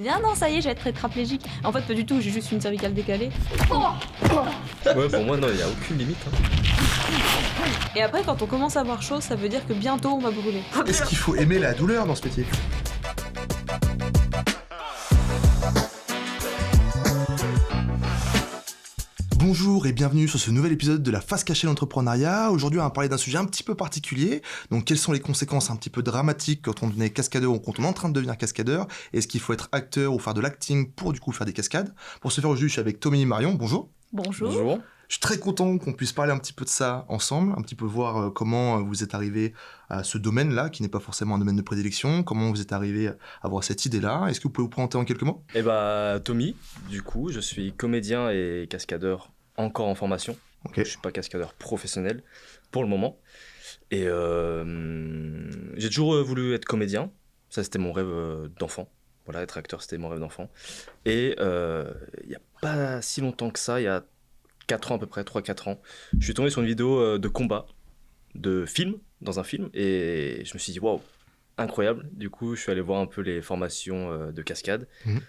Ah non, ça y est, je vais être tétraplégique. En fait, pas du tout, j'ai juste une cervicale décalée. Ouais, pour moi, non, il n'y a aucune limite. Et après, quand on commence à avoir chaud, ça veut dire que bientôt on va brûler. Est-ce qu'il faut aimer la douleur dans ce métier ? Bonjour et bienvenue sur ce nouvel épisode de la face cachée de l'entrepreneuriat. Aujourd'hui, on va parler d'un sujet un petit peu particulier. Donc, quelles sont les conséquences un petit peu dramatiques quand on devenait cascadeur ou quand on est en train de devenir cascadeur ? Est-ce qu'il faut être acteur ou faire de l'acting pour du coup faire des cascades ? Pour ce faire, aujourd'hui, je suis avec Tommy et Marion. Bonjour. Bonjour. Bonjour. Je suis très content qu'on puisse parler un petit peu de ça ensemble, un petit peu voir comment vous êtes arrivé à ce domaine-là, qui n'est pas forcément un domaine de prédilection, comment vous êtes arrivé à avoir cette idée-là. Est-ce que vous pouvez vous présenter en quelques mots ? Eh bah, Tommy, du coup, je suis comédien et cascadeur encore en formation. Ok. Je suis pas cascadeur professionnel pour le moment. Et j'ai toujours voulu être comédien. Ça, c'était mon rêve d'enfant. Voilà, être acteur, c'était mon rêve d'enfant. Et il n'y a pas si longtemps que ça, il y a 4 ans à peu près, 3-4 ans, je suis tombé sur une vidéo de combat, de film, dans un film, et je me suis dit, waouh, incroyable. Du coup, je suis allé voir un peu les formations de cascade. Mhm.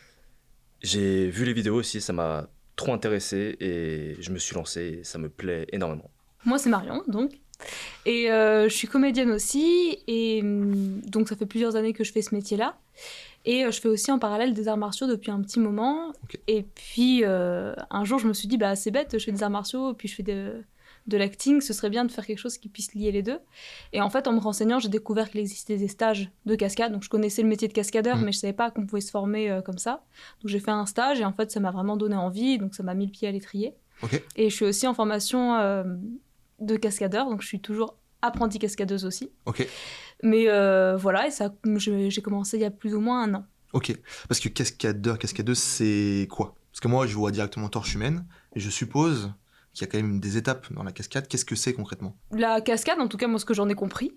J'ai vu les vidéos aussi, ça m'a trop intéressé, et je me suis lancé, et ça me plaît énormément. Moi, c'est Marion, donc. Et je suis comédienne aussi, et donc ça fait plusieurs années que je fais ce métier-là. Et je fais aussi en parallèle des arts martiaux depuis un petit moment. Ok. Et puis, un jour, je me suis dit, bah, c'est bête, je fais des arts martiaux, puis je fais de l'acting, ce serait bien de faire quelque chose qui puisse lier les deux. Et en fait, en me renseignant, j'ai découvert qu'il existait des stages de cascade. Donc, je connaissais le métier de cascadeur, mais je savais pas qu'on pouvait se former comme ça. Donc, j'ai fait un stage, et en fait, ça m'a vraiment donné envie, donc ça m'a mis le pied à l'étrier. Ok. Et je suis aussi en formation de cascadeur, donc je suis toujours apprentie cascadeuse aussi. Ok. Mais voilà, et ça, j'ai commencé il y a plus ou moins un an. Ok. Parce que cascadeur, cascadeuse, c'est quoi ? Parce que moi, je vois directement torche humaine, et je suppose qu'il y a quand même des étapes dans la cascade. Qu'est-ce que c'est concrètement ? La cascade, en tout cas, moi, ce que j'en ai compris,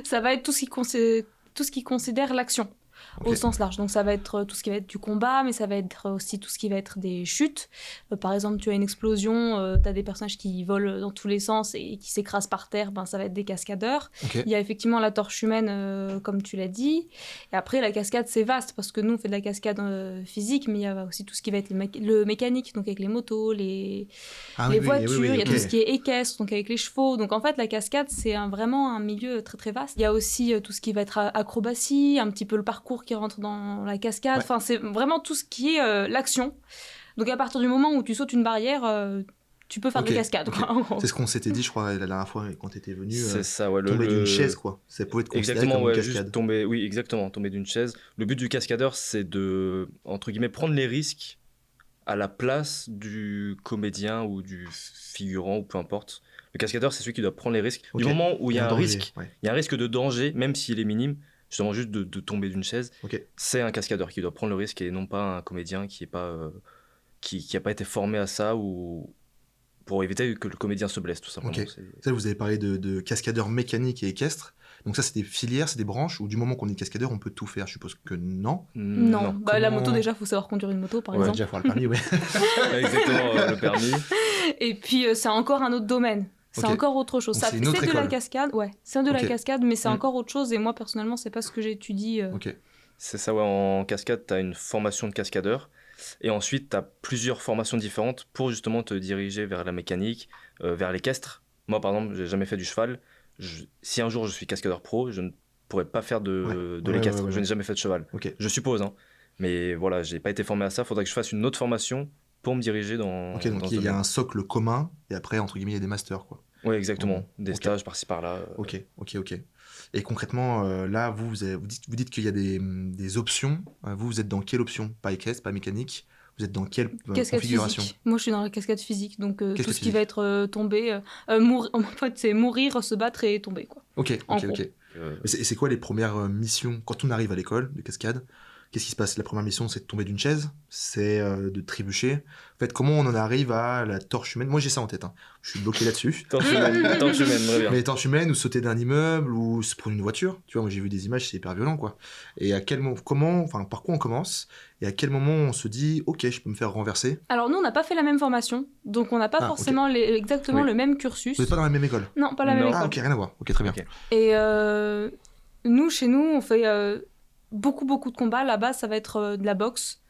ça va être tout ce qui considère l'action. Ok. Au sens large. Donc ça va être tout ce qui va être du combat, mais ça va être aussi tout ce qui va être des chutes. Par exemple, tu as une explosion, tu as des personnages qui volent dans tous les sens et qui s'écrasent par terre, ben, ça va être des cascadeurs. Ok. Il y a effectivement la torche humaine, comme tu l'as dit. Et après, la cascade, c'est vaste, parce que nous, on fait de la cascade physique, mais il y a aussi tout ce qui va être le mécanique, donc avec les motos, les voitures, il y a tout ce qui est équestre, donc avec les chevaux. Donc en fait, la cascade, c'est vraiment un milieu très très vaste. Il y a aussi tout ce qui va être acrobatie, un petit peu le parcours qui rentre dans la cascade. Ouais. Enfin, c'est vraiment tout ce qui est l'action. Donc à partir du moment où tu sautes une barrière, tu peux faire Ok, des cascades. ok. Quoi, en gros. C'est ce qu'on s'était dit, je crois, la dernière fois quand t'étais venu. C'est ça, ouais. Tomber d'une chaise, quoi. Ça pouvait être considéré Exactement, comme ouais, une juste cascade. tomber, oui, exactement, tomber d'une chaise. Le but du cascadeur, c'est de, entre guillemets, prendre les risques à la place du comédien ou du figurant ou peu importe. Le cascadeur, c'est celui qui doit prendre les risques. Du Ok. moment où il y a un danger, risque, ouais. il y a un risque de danger, même s'il est minime, justement juste de tomber d'une chaise, Ok. c'est un cascadeur qui doit prendre le risque et non pas un comédien qui est pas, qui a pas été formé à ça ou pour éviter que le comédien se blesse, tout simplement. Ok. C'est- Ça, vous avez parlé de cascadeurs mécaniques et équestres. Donc ça, c'est des filières, c'est des branches où du moment qu'on est cascadeur, on peut tout faire. Je suppose que non. Non. Bah, la Comment- moto, déjà, il faut savoir conduire une moto, par Ouais, exemple. déjà, faut avoir le permis, ouais. Exactement, le permis. Et puis, c'est encore un autre domaine. C'est Ok. encore autre chose. Donc, Ça, c'est une autre de la école. cascade, ouais. C'est de la Ok. cascade, mais c'est Mm. encore autre chose. Et moi, personnellement, c'est pas ce que j'étudie. Ok. C'est ça, ouais, en cascade, tu as une formation de cascadeur. Et ensuite, tu as plusieurs formations différentes pour justement te diriger vers la mécanique, vers l'équestre. Moi, par exemple, j'ai jamais fait du cheval. Si un jour je suis cascadeur pro, je ne pourrais pas faire de Ouais, l'équestre. ouais, ouais, Je ouais. n'ai jamais fait de cheval. Ok. Je suppose, hein. Mais voilà, j'ai pas été formé à ça. Il faudrait que je fasse une autre formation pour me diriger dans, Ok, donc dans ce il y a domaine. un socle commun et après, entre guillemets, il y a des masters, quoi. Oui, exactement. Mhm. Des Ok. stages par-ci par-là. Ok. Et concrètement, là, vous dites qu'il y a des options. Vous êtes dans quelle option ? Pas équestre, pas mécanique. Vous êtes dans quelle Cascade configuration ? physique. Moi, je suis dans la cascade physique, donc tout Cascade ce qui va physique. être tomber, en fait, c'est mourir, se battre et tomber, quoi. Ok, En ok, gros. ok. Et c'est quoi les premières missions quand on arrive à l'école de cascade ? Qu'est-ce qui se passe ? La première mission, c'est de tomber d'une chaise, c'est de trébucher. En fait, comment on en arrive à la torche humaine ? Moi, j'ai ça en tête. Hein. Je suis bloqué là-dessus. Torche humaine, très bien. Mais torche humaine ou sauter d'un immeuble ou se prendre une voiture. Tu vois, moi, j'ai vu des images, c'est hyper violent, quoi. Et à quel moment, par quoi on commence ? Et à quel moment on se dit, ok, je peux me faire renverser ? Alors, nous, on n'a pas fait la même formation, donc on n'a pas Ah, forcément exactement Oui. le même cursus. Vous n'êtes pas dans la même école ? Non, pas la même Non. école. Ah, ok, rien à voir. Ok, très bien. Ok. Et nous, chez nous, on fait beaucoup de combats. Là-bas, ça va être de la boxe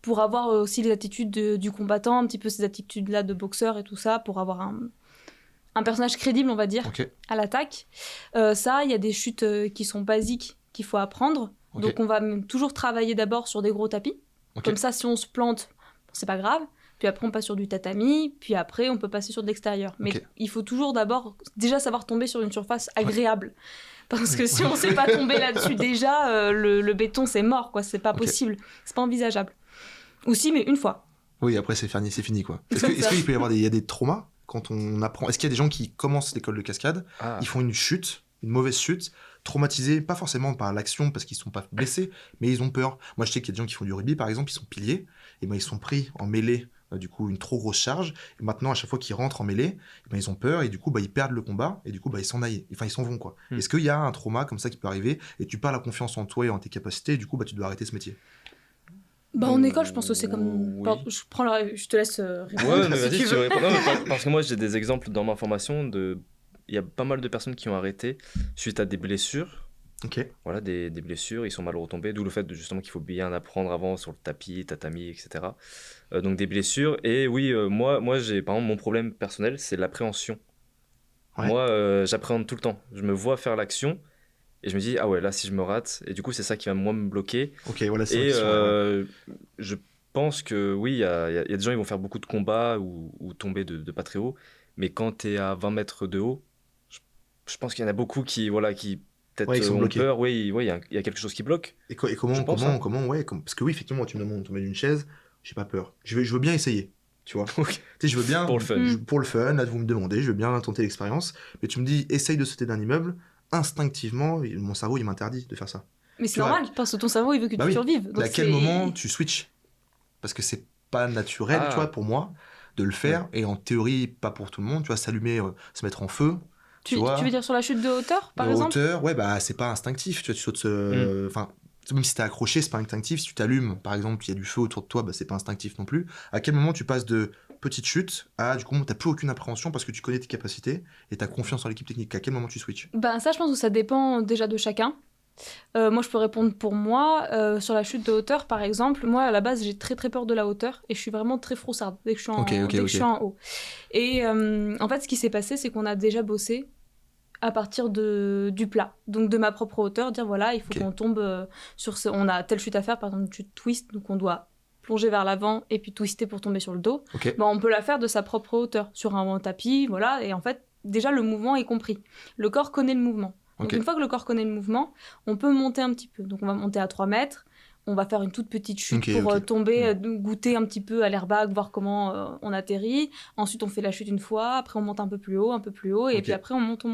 pour avoir aussi les attitudes du combattant, un petit peu ces attitudes-là de boxeur et tout ça, pour avoir un personnage crédible, on va dire, à l'attaque. Ça, il y a des chutes qui sont basiques qu'il faut apprendre. Donc, on va toujours travailler d'abord sur des gros tapis. Comme ça, si on se plante, c'est pas grave. Puis après, on passe sur du tatami. Puis après, on peut passer sur de l'extérieur. Mais il faut toujours d'abord déjà savoir tomber sur une surface agréable. Parce que si on sait pas tomber là-dessus déjà, le béton, c'est mort, quoi. C'est pas possible. C'est pas envisageable. Ou si, mais une fois. Oui, après, c'est fini, quoi. Est-ce qu'il peut y avoir des traumas quand on apprend? Est-ce qu'il y a des gens qui commencent l'école de cascade, ils font une mauvaise chute, traumatisés, pas forcément par l'action parce qu'ils sont pas blessés, mais ils ont peur. Moi, je sais qu'il y a des gens qui font du rugby, par exemple, ils sont piliers, et ben ils sont pris en mêlée, du coup, une trop grosse charge, et maintenant, à chaque fois qu'ils rentrent en mêlée, ben, ils ont peur, et du coup, ils perdent le combat, et du coup, ils s'en aillent, enfin, ils s'en vont, quoi. Est-ce qu'il y a un trauma comme ça qui peut arriver, et tu perds la confiance en toi et en tes capacités, et du coup, tu dois arrêter ce métier? En école, je pense que c'est comme... Oui. Pardon, je te laisse répondre. Ouais, mais vas-y, tu réponds. Non, mais parce que moi, j'ai des exemples dans ma formation il y a pas mal de personnes qui ont arrêté suite à des blessures. Voilà, des blessures, ils sont mal retombés, d'où le fait justement qu'il faut bien apprendre avant sur le tapis, tatami, etc. Donc des blessures. Et oui, moi j'ai, par exemple, mon problème personnel, c'est l'appréhension. Moi, j'appréhende tout le temps. Je me vois faire l'action et je me dis, ah ouais, là, si je me rate, et du coup, c'est ça qui va, moi, me bloquer. Voilà, c'est et je pense que oui, il y a des gens qui vont faire beaucoup de combats ou tomber de pas très haut, mais quand tu es à 20 mètres de haut, je pense qu'il y en a beaucoup qui peut-être ont peur. Oui, il y a quelque chose qui bloque. Et comment parce que oui, effectivement, tu me demandes de tomber d'une chaise, j'ai pas peur. Je veux bien essayer, tu vois. Tu sais, je veux bien pour le fun. Pour le fun, là, vous me demandez, je veux bien tenter l'expérience, mais tu me dis essaye de sauter d'un immeuble, instinctivement, mon cerveau il m'interdit de faire ça. Mais c'est normal, parce que ton cerveau il veut que tu survives. Donc à quel moment tu switches? Parce que c'est pas naturel, tu vois, pour moi, de le faire, et en théorie, pas pour tout le monde, tu vois, s'allumer, se mettre en feu. Tu veux dire sur la chute de hauteur, par exemple? De hauteur, c'est pas instinctif, tu vois, tu sautes... même si t'es accroché, c'est pas instinctif. Si tu t'allumes, par exemple, il y a du feu autour de toi, c'est pas instinctif non plus. À quel moment tu passes de petite chute à, du coup, t'as plus aucune appréhension parce que tu connais tes capacités et t'as confiance en l'équipe technique? À quel moment tu switches? Ça, je pense que ça dépend déjà de chacun. Moi, je peux répondre pour moi. Sur la chute de hauteur, par exemple, moi, à la base, j'ai très très peur de la hauteur et je suis vraiment très froussarde dès que je suis en haut. Et en fait, ce qui s'est passé, c'est qu'on a déjà bossé à partir du plat, donc de ma propre hauteur, dire voilà, il faut qu'on tombe on a telle chute à faire, par exemple une chute twist, donc on doit plonger vers l'avant et puis twister pour tomber sur le dos. On peut la faire de sa propre hauteur, sur un tapis, voilà, et en fait, déjà le mouvement est compris. Le corps connaît le mouvement. Donc une fois que le corps connaît le mouvement, on peut monter un petit peu. Donc on va monter à 3 mètres, on va faire une toute petite chute pour tomber, goûter un petit peu à l'airbag, voir comment on atterrit. Ensuite, on fait la chute une fois, après on monte un peu plus haut, et puis après on monte.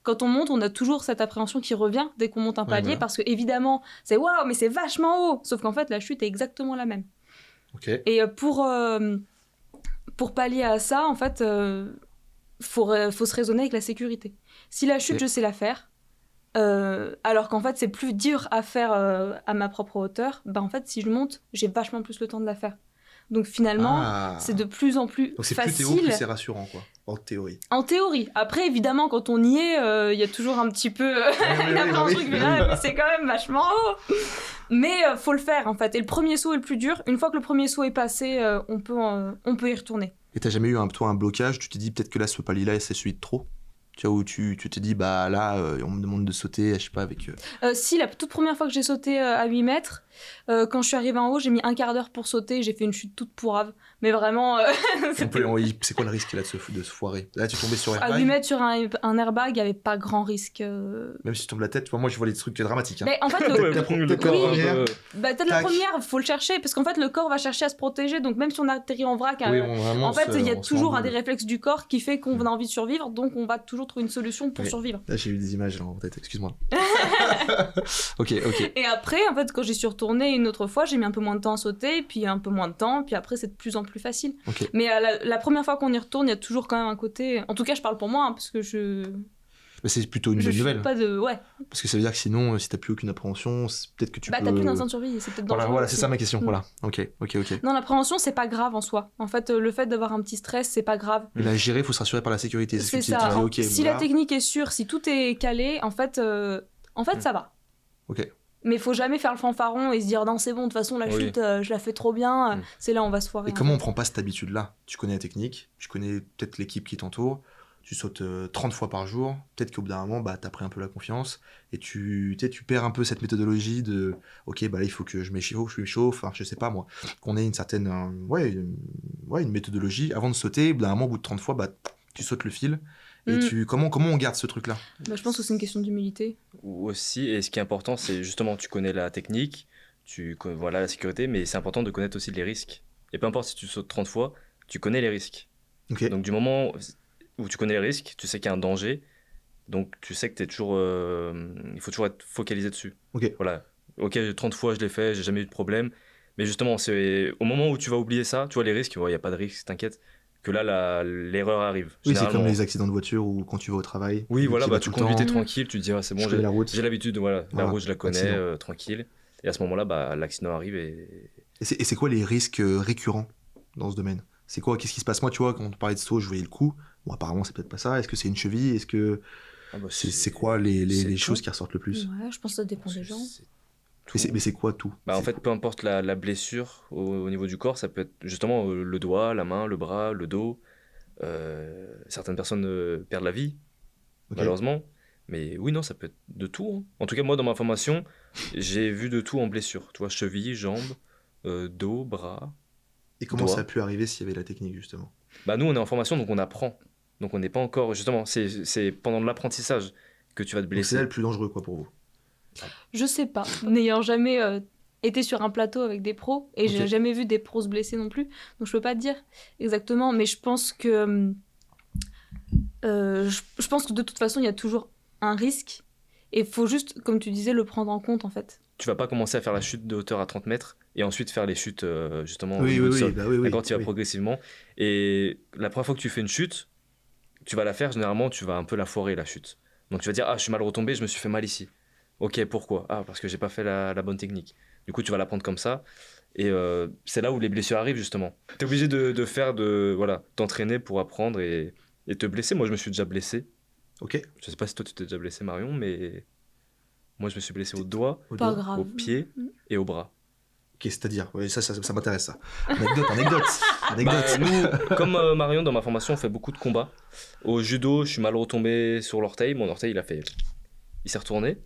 Quand on monte, on a toujours cette appréhension qui revient dès qu'on monte un palier, parce que évidemment, c'est waouh, mais c'est vachement haut. Sauf qu'en fait, la chute est exactement la même. Et pour pallier à ça, en fait, faut se raisonner avec la sécurité. Si la chute, je sais la faire, alors qu'en fait c'est plus dur à faire à ma propre hauteur, en fait si je monte j'ai vachement plus le temps de la faire, donc finalement c'est de plus en plus facile. Donc c'est plus t'es haut, plus c'est rassurant, quoi, en théorie. Après évidemment quand on y est, il y a toujours un petit peu mais c'est quand même vachement haut, mais faut le faire en fait, et le premier saut est le plus dur. Une fois que le premier saut est passé, on peut y retourner. Et t'as jamais eu un blocage, tu t'es dit peut-être que là ce palier là c'est celui de trop? Tu vois, où tu te dis, là, on me demande de sauter, je sais pas, avec... Si, la toute première fois que j'ai sauté à 8 mètres, quand je suis arrivée en haut, j'ai mis un quart d'heure pour sauter, j'ai fait une chute toute pourrave. Mais vraiment... c'est quoi le risque là de se foirer? Là, tu tombais sur airbag? À 8 mètres sur un airbag, il n'y avait pas grand risque. Même si tu tombes la tête, moi je vois les trucs dramatiques. Hein. Mais en fait, peut-être la première, il faut le chercher, parce qu'en fait, le corps va chercher à se protéger, donc même si on atterrit en vrac, en fait, il y a toujours un des réflexes du corps qui fait qu'on a envie de survivre, donc on va toujours trouver une solution pour survivre. Là, j'ai eu des images là, en tête, excuse-moi. Ok. Et après, en fait, quand j'y suis retournée une autre fois, j'ai mis un peu moins de temps à sauter, puis un peu moins de temps, puis après, c'est de plus en plus facile. Mais la première fois qu'on y retourne, il y a toujours quand même un côté... En tout cas, je parle pour moi, parce que Mais c'est plutôt une bonne nouvelle. Ouais. Parce que ça veut dire que sinon, si t'as plus aucune appréhension, c'est peut-être que tu peux... t'as plus d'instinct de survie, c'est peut-être dangereux. Voilà, c'est ça ma question, voilà. Ok. Non, l'appréhension, c'est pas grave en soi. En fait, le fait d'avoir un petit stress, c'est pas grave. Mais la gérer, faut se rassurer par la sécurité. C'est ça. Si la technique est sûre, si tout est calé, en fait, ça va. Mais il faut jamais faire le fanfaron et se dire non, c'est bon, de toute façon, la chute, je la fais trop bien, c'est là on va se foirer. Et comment on prend pas cette habitude-là ? Tu connais la technique, tu connais peut-être l'équipe qui t'entoure, tu sautes 30 fois par jour, peut-être qu'au bout d'un moment, t'as pris un peu la confiance, et tu perds un peu cette méthodologie de ok, là il faut que je m'échauffe, enfin je sais pas moi, qu'on ait une certaine, une méthodologie, avant de sauter, d'un moment, au bout de 30 fois, tu sautes le fil, et comment on garde ce truc-là ? Je pense que c'est une question d'humilité. Aussi, et ce qui est important, c'est justement, tu connais la technique, voilà la sécurité, mais c'est important de connaître aussi les risques. Et peu importe si tu sautes 30 fois, tu connais les risques. Okay. Donc du moment où tu connais les risques, tu sais qu'il y a un danger, donc tu sais que il faut toujours être focalisé dessus. Okay. Voilà. Ok, 30 fois je l'ai fait, j'ai jamais eu de problème, mais justement, c'est au moment où tu vas oublier ça, tu vois les risques, il n'y a pas de risque, t'inquiète, que là l'erreur arrive. Oui, c'est comme les accidents de voiture ou quand tu vas au travail. Oui, voilà, tu conduis, t'es tranquille, tu te dis c'est bon, j'ai l'habitude, la route je la connais, tranquille. Et à ce moment-là, l'accident arrive et c'est quoi les risques récurrents dans ce domaine ? C'est quoi ? Qu'est-ce qui se passe ? Moi, tu vois, quand on parlait de saut, je voyais le coup. Bon, apparemment, c'est peut-être pas ça. Est-ce que c'est une cheville ? Est-ce que c'est quoi les choses qui ressortent le plus ? Ouais, je pense que ça dépend des gens. Mais c'est quoi tout ? En fait, peu importe la blessure au niveau du corps, ça peut être justement le doigt, la main, le bras, le dos. Certaines personnes perdent la vie, malheureusement. Mais oui, non, ça peut être de tout. En tout cas, moi, dans ma formation, j'ai vu de tout en blessure. Tu vois, cheville, jambes, dos, bras. Et comment ça a pu arriver s'il y avait la technique, justement ? Nous, on est en formation, donc on apprend. Donc on n'est pas encore... Justement, c'est pendant l'apprentissage que tu vas te blesser. Donc c'est là le plus dangereux, quoi, pour vous ? Je sais pas. N'ayant jamais été sur un plateau avec des pros, et j'ai jamais vu des pros se blesser non plus, donc je peux pas te dire exactement, mais je pense que... je pense que de toute façon, il y a toujours un risque, et il faut juste, comme tu disais, le prendre en compte, en fait. Tu vas pas commencer à faire la chute de hauteur à 30 mètres et ensuite faire les chutes justement au sol. D'accord, tu vas progressivement. Et la première fois que tu fais une chute, tu vas la faire, généralement, tu vas un peu la foirer, la chute. Donc tu vas dire, je suis mal retombé, je me suis fait mal ici. Ok, pourquoi ? Parce que j'ai pas fait la bonne technique. Du coup, tu vas la prendre comme ça. Et c'est là où les blessures arrivent, justement. Tu es obligé t'entraîner pour apprendre et te blesser. Moi, je me suis déjà blessé. Ok. Je sais pas si toi, tu t'es déjà blessé, Marion, mais... Moi, je me suis blessé au doigt, au pied et au bras. Ok, c'est-à-dire, ça m'intéresse, ça. Anecdote. Nous, comme Marion, dans ma formation, on fait beaucoup de combats. Au judo, je suis mal retombé sur l'orteil. Mon orteil, il s'est retourné.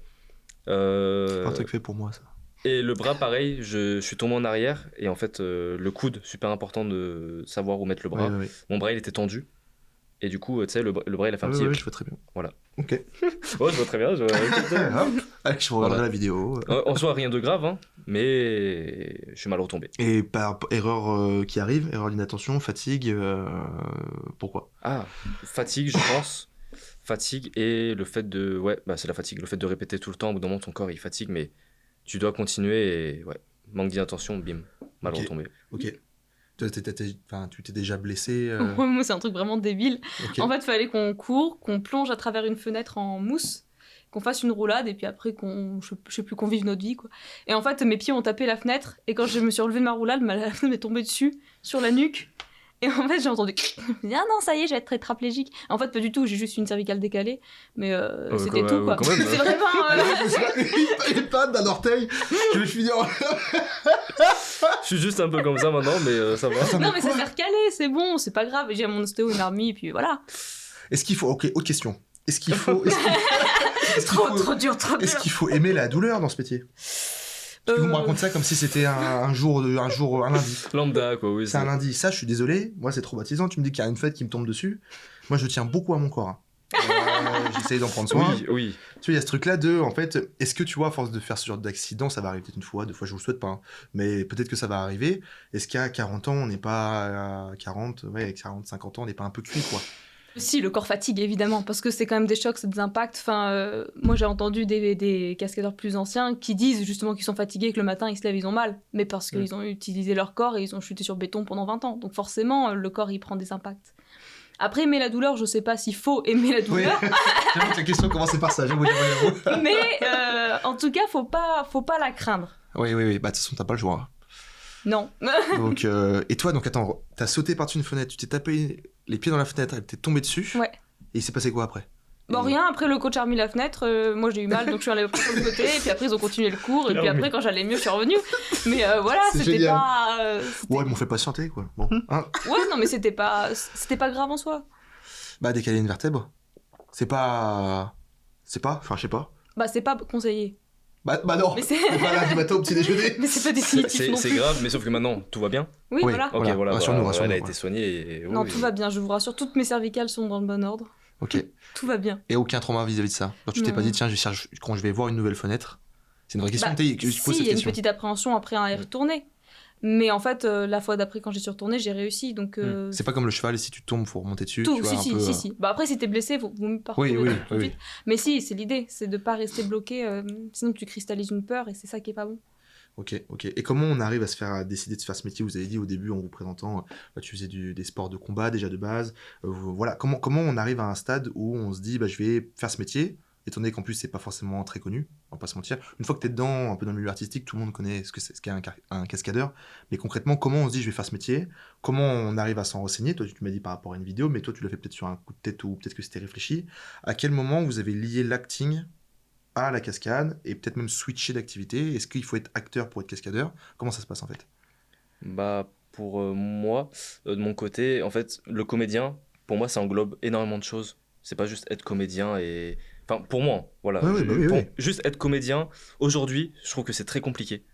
C'est pas un truc fait pour moi, ça. Et le bras, pareil, je suis tombé en arrière. Et en fait, le coude, super important de savoir où mettre le bras. Ouais. Mon bras, il était tendu. Et du coup, tu sais, le bras, il a fait un petit... Oui, je vois très bien. Voilà. Ok. Je vois très bien. Allez, je regarderai la vidéo. En soi, rien de grave, mais je suis mal retombé. Et par erreur qui arrive, erreur d'inattention, fatigue, pourquoi ? Fatigue, je pense. Fatigue et le fait de... Ouais, c'est la fatigue. Le fait de répéter tout le temps, au bout d'un moment, ton corps, il fatigue, mais tu dois continuer et... manque d'inattention, bim, mal retombé. Ok. Tu t'es déjà blessé Moi, c'est un truc vraiment débile. En fait, il fallait qu'on court, qu'on plonge à travers une fenêtre en mousse, qu'on fasse une roulade, et puis après, je sais plus, qu'on vive notre vie, quoi. Et en fait, mes pieds ont tapé la fenêtre, et quand je me suis relevée de ma roulade, la fenêtre m'est tombée dessus, sur la nuque. Et en fait, j'ai entendu... Je me dis, non, ça y est, je vais être tétraplégique. En fait, pas du tout, j'ai juste une cervicale décalée. Mais c'était tout, quoi. Quand même, c'est vraiment... Une panne d'un orteil. Je me suis dit... Je suis juste un peu comme ça maintenant, mais ça va. Non, mais ça s'est recalé, c'est bon, c'est pas grave. J'ai mon ostéo, il m'a remis, et puis voilà. Est-ce qu'il faut... Ok, autre question. Est-ce qu'il faut... Trop dur. Est-ce qu'il faut aimer la douleur dans ce métier ? Vous me racontez ça comme si c'était un lundi. Lambda, quoi, oui. C'est un lundi. Ça, je suis désolé. Moi, c'est traumatisant. Tu me dis qu'il y a une fête qui me tombe dessus. Moi, je tiens beaucoup à mon corps. J'essaye d'en prendre soin. Oui. Tu vois, il y a ce truc-là de, en fait, est-ce que tu vois, à force de faire ce genre d'accident, ça va arriver peut-être une fois, deux fois, je vous le souhaite pas, mais peut-être que ça va arriver. Est-ce qu'à 40 ans, on n'est pas à 40, 50 ans, on n'est pas un peu cuit, quoi ? Si, le corps fatigue, évidemment, parce que c'est quand même des chocs, c'est des impacts. Enfin, moi, j'ai entendu des cascadeurs plus anciens qui disent justement qu'ils sont fatigués, que le matin, ils se lèvent, ils ont mal. Mais parce qu'ils ont utilisé leur corps et ils ont chuté sur béton pendant 20 ans. Donc forcément, le corps, il prend des impacts. Après, aimer la douleur, je sais pas s'il faut aimer la douleur. Oui. J'avoue que la question commençait par ça, j'avoue. Mais en tout cas, faut pas la craindre. Oui. Bah, de toute façon, t'as pas le choix. Non. Donc, et toi, attends, t'as sauté par-dessus une fenêtre, tu t'es tapé les pieds dans la fenêtre, elle t'est tombée dessus. Ouais. Et il s'est passé quoi après ? Bon, rien, après le coach a remis la fenêtre, moi j'ai eu mal donc je suis allée sur le côté, et puis après ils ont continué le cours, et puis après quand j'allais mieux je suis revenue. Mais voilà, c'était génial. pas. Ouais, ils m'ont fait patienter quoi. Bon. Hein. Ouais, non, mais c'était pas grave en soi. Bah, décaler une vertèbre, c'est pas. Enfin, je sais pas. Bah, c'est pas conseillé. Bah non, Mais c'est pas là du matin au petit déjeuner. Mais c'est pas définitif non plus. C'est grave, mais sauf que maintenant, tout va bien. Oui, voilà. Ok, voilà, rassure-nous, elle a ouais. été soignée. Non, tout va bien, je vous rassure, toutes mes cervicales sont dans le bon ordre. Ok. Tout va bien. Et aucun trauma vis-à-vis de ça. Genre, tu t'es pas dit, tiens, quand je vais voir une nouvelle fenêtre. C'est une vraie question. Si, il y a une petite appréhension après à y retourner. Mais en fait, la fois d'après, quand j'y suis retournée, j'ai réussi. Donc, c'est pas comme le cheval, et si tu tombes, faut remonter dessus. Tout, tu vois, si. Bah après, si t'es blessé, faut mieux pas oui. vite. Mais si, c'est l'idée, c'est de pas rester bloqué. Sinon, tu cristallises une peur et c'est ça qui est pas bon. Ok. Et comment on arrive à décider de faire ce métier? Vous avez dit au début en vous présentant, tu faisais des sports de combat déjà de base. Voilà. Comment on arrive à un stade où on se dit, je vais faire ce métier, étant donné qu'en plus c'est pas forcément très connu, on va pas se mentir. Une fois que t'es dedans, un peu dans le milieu artistique, tout le monde connaît ce qu'est un cascadeur. Mais concrètement, comment on se dit, je vais faire ce métier? Comment on arrive à s'en renseigner? Toi, tu m'as dit par rapport à une vidéo, mais toi, tu l'as fait peut-être sur un coup de tête ou peut-être que c'était réfléchi. À quel moment vous avez lié l'acting à la cascade et peut-être même switcher d'activité? Est-ce qu'il faut être acteur pour être cascadeur? Comment ça se passe en fait? Bah, pour moi, de mon côté, en fait, le comédien, pour moi, ça englobe énormément de choses. C'est pas juste être comédien et... Enfin, pour moi, voilà. Oui. Juste être comédien, aujourd'hui, je trouve que c'est très compliqué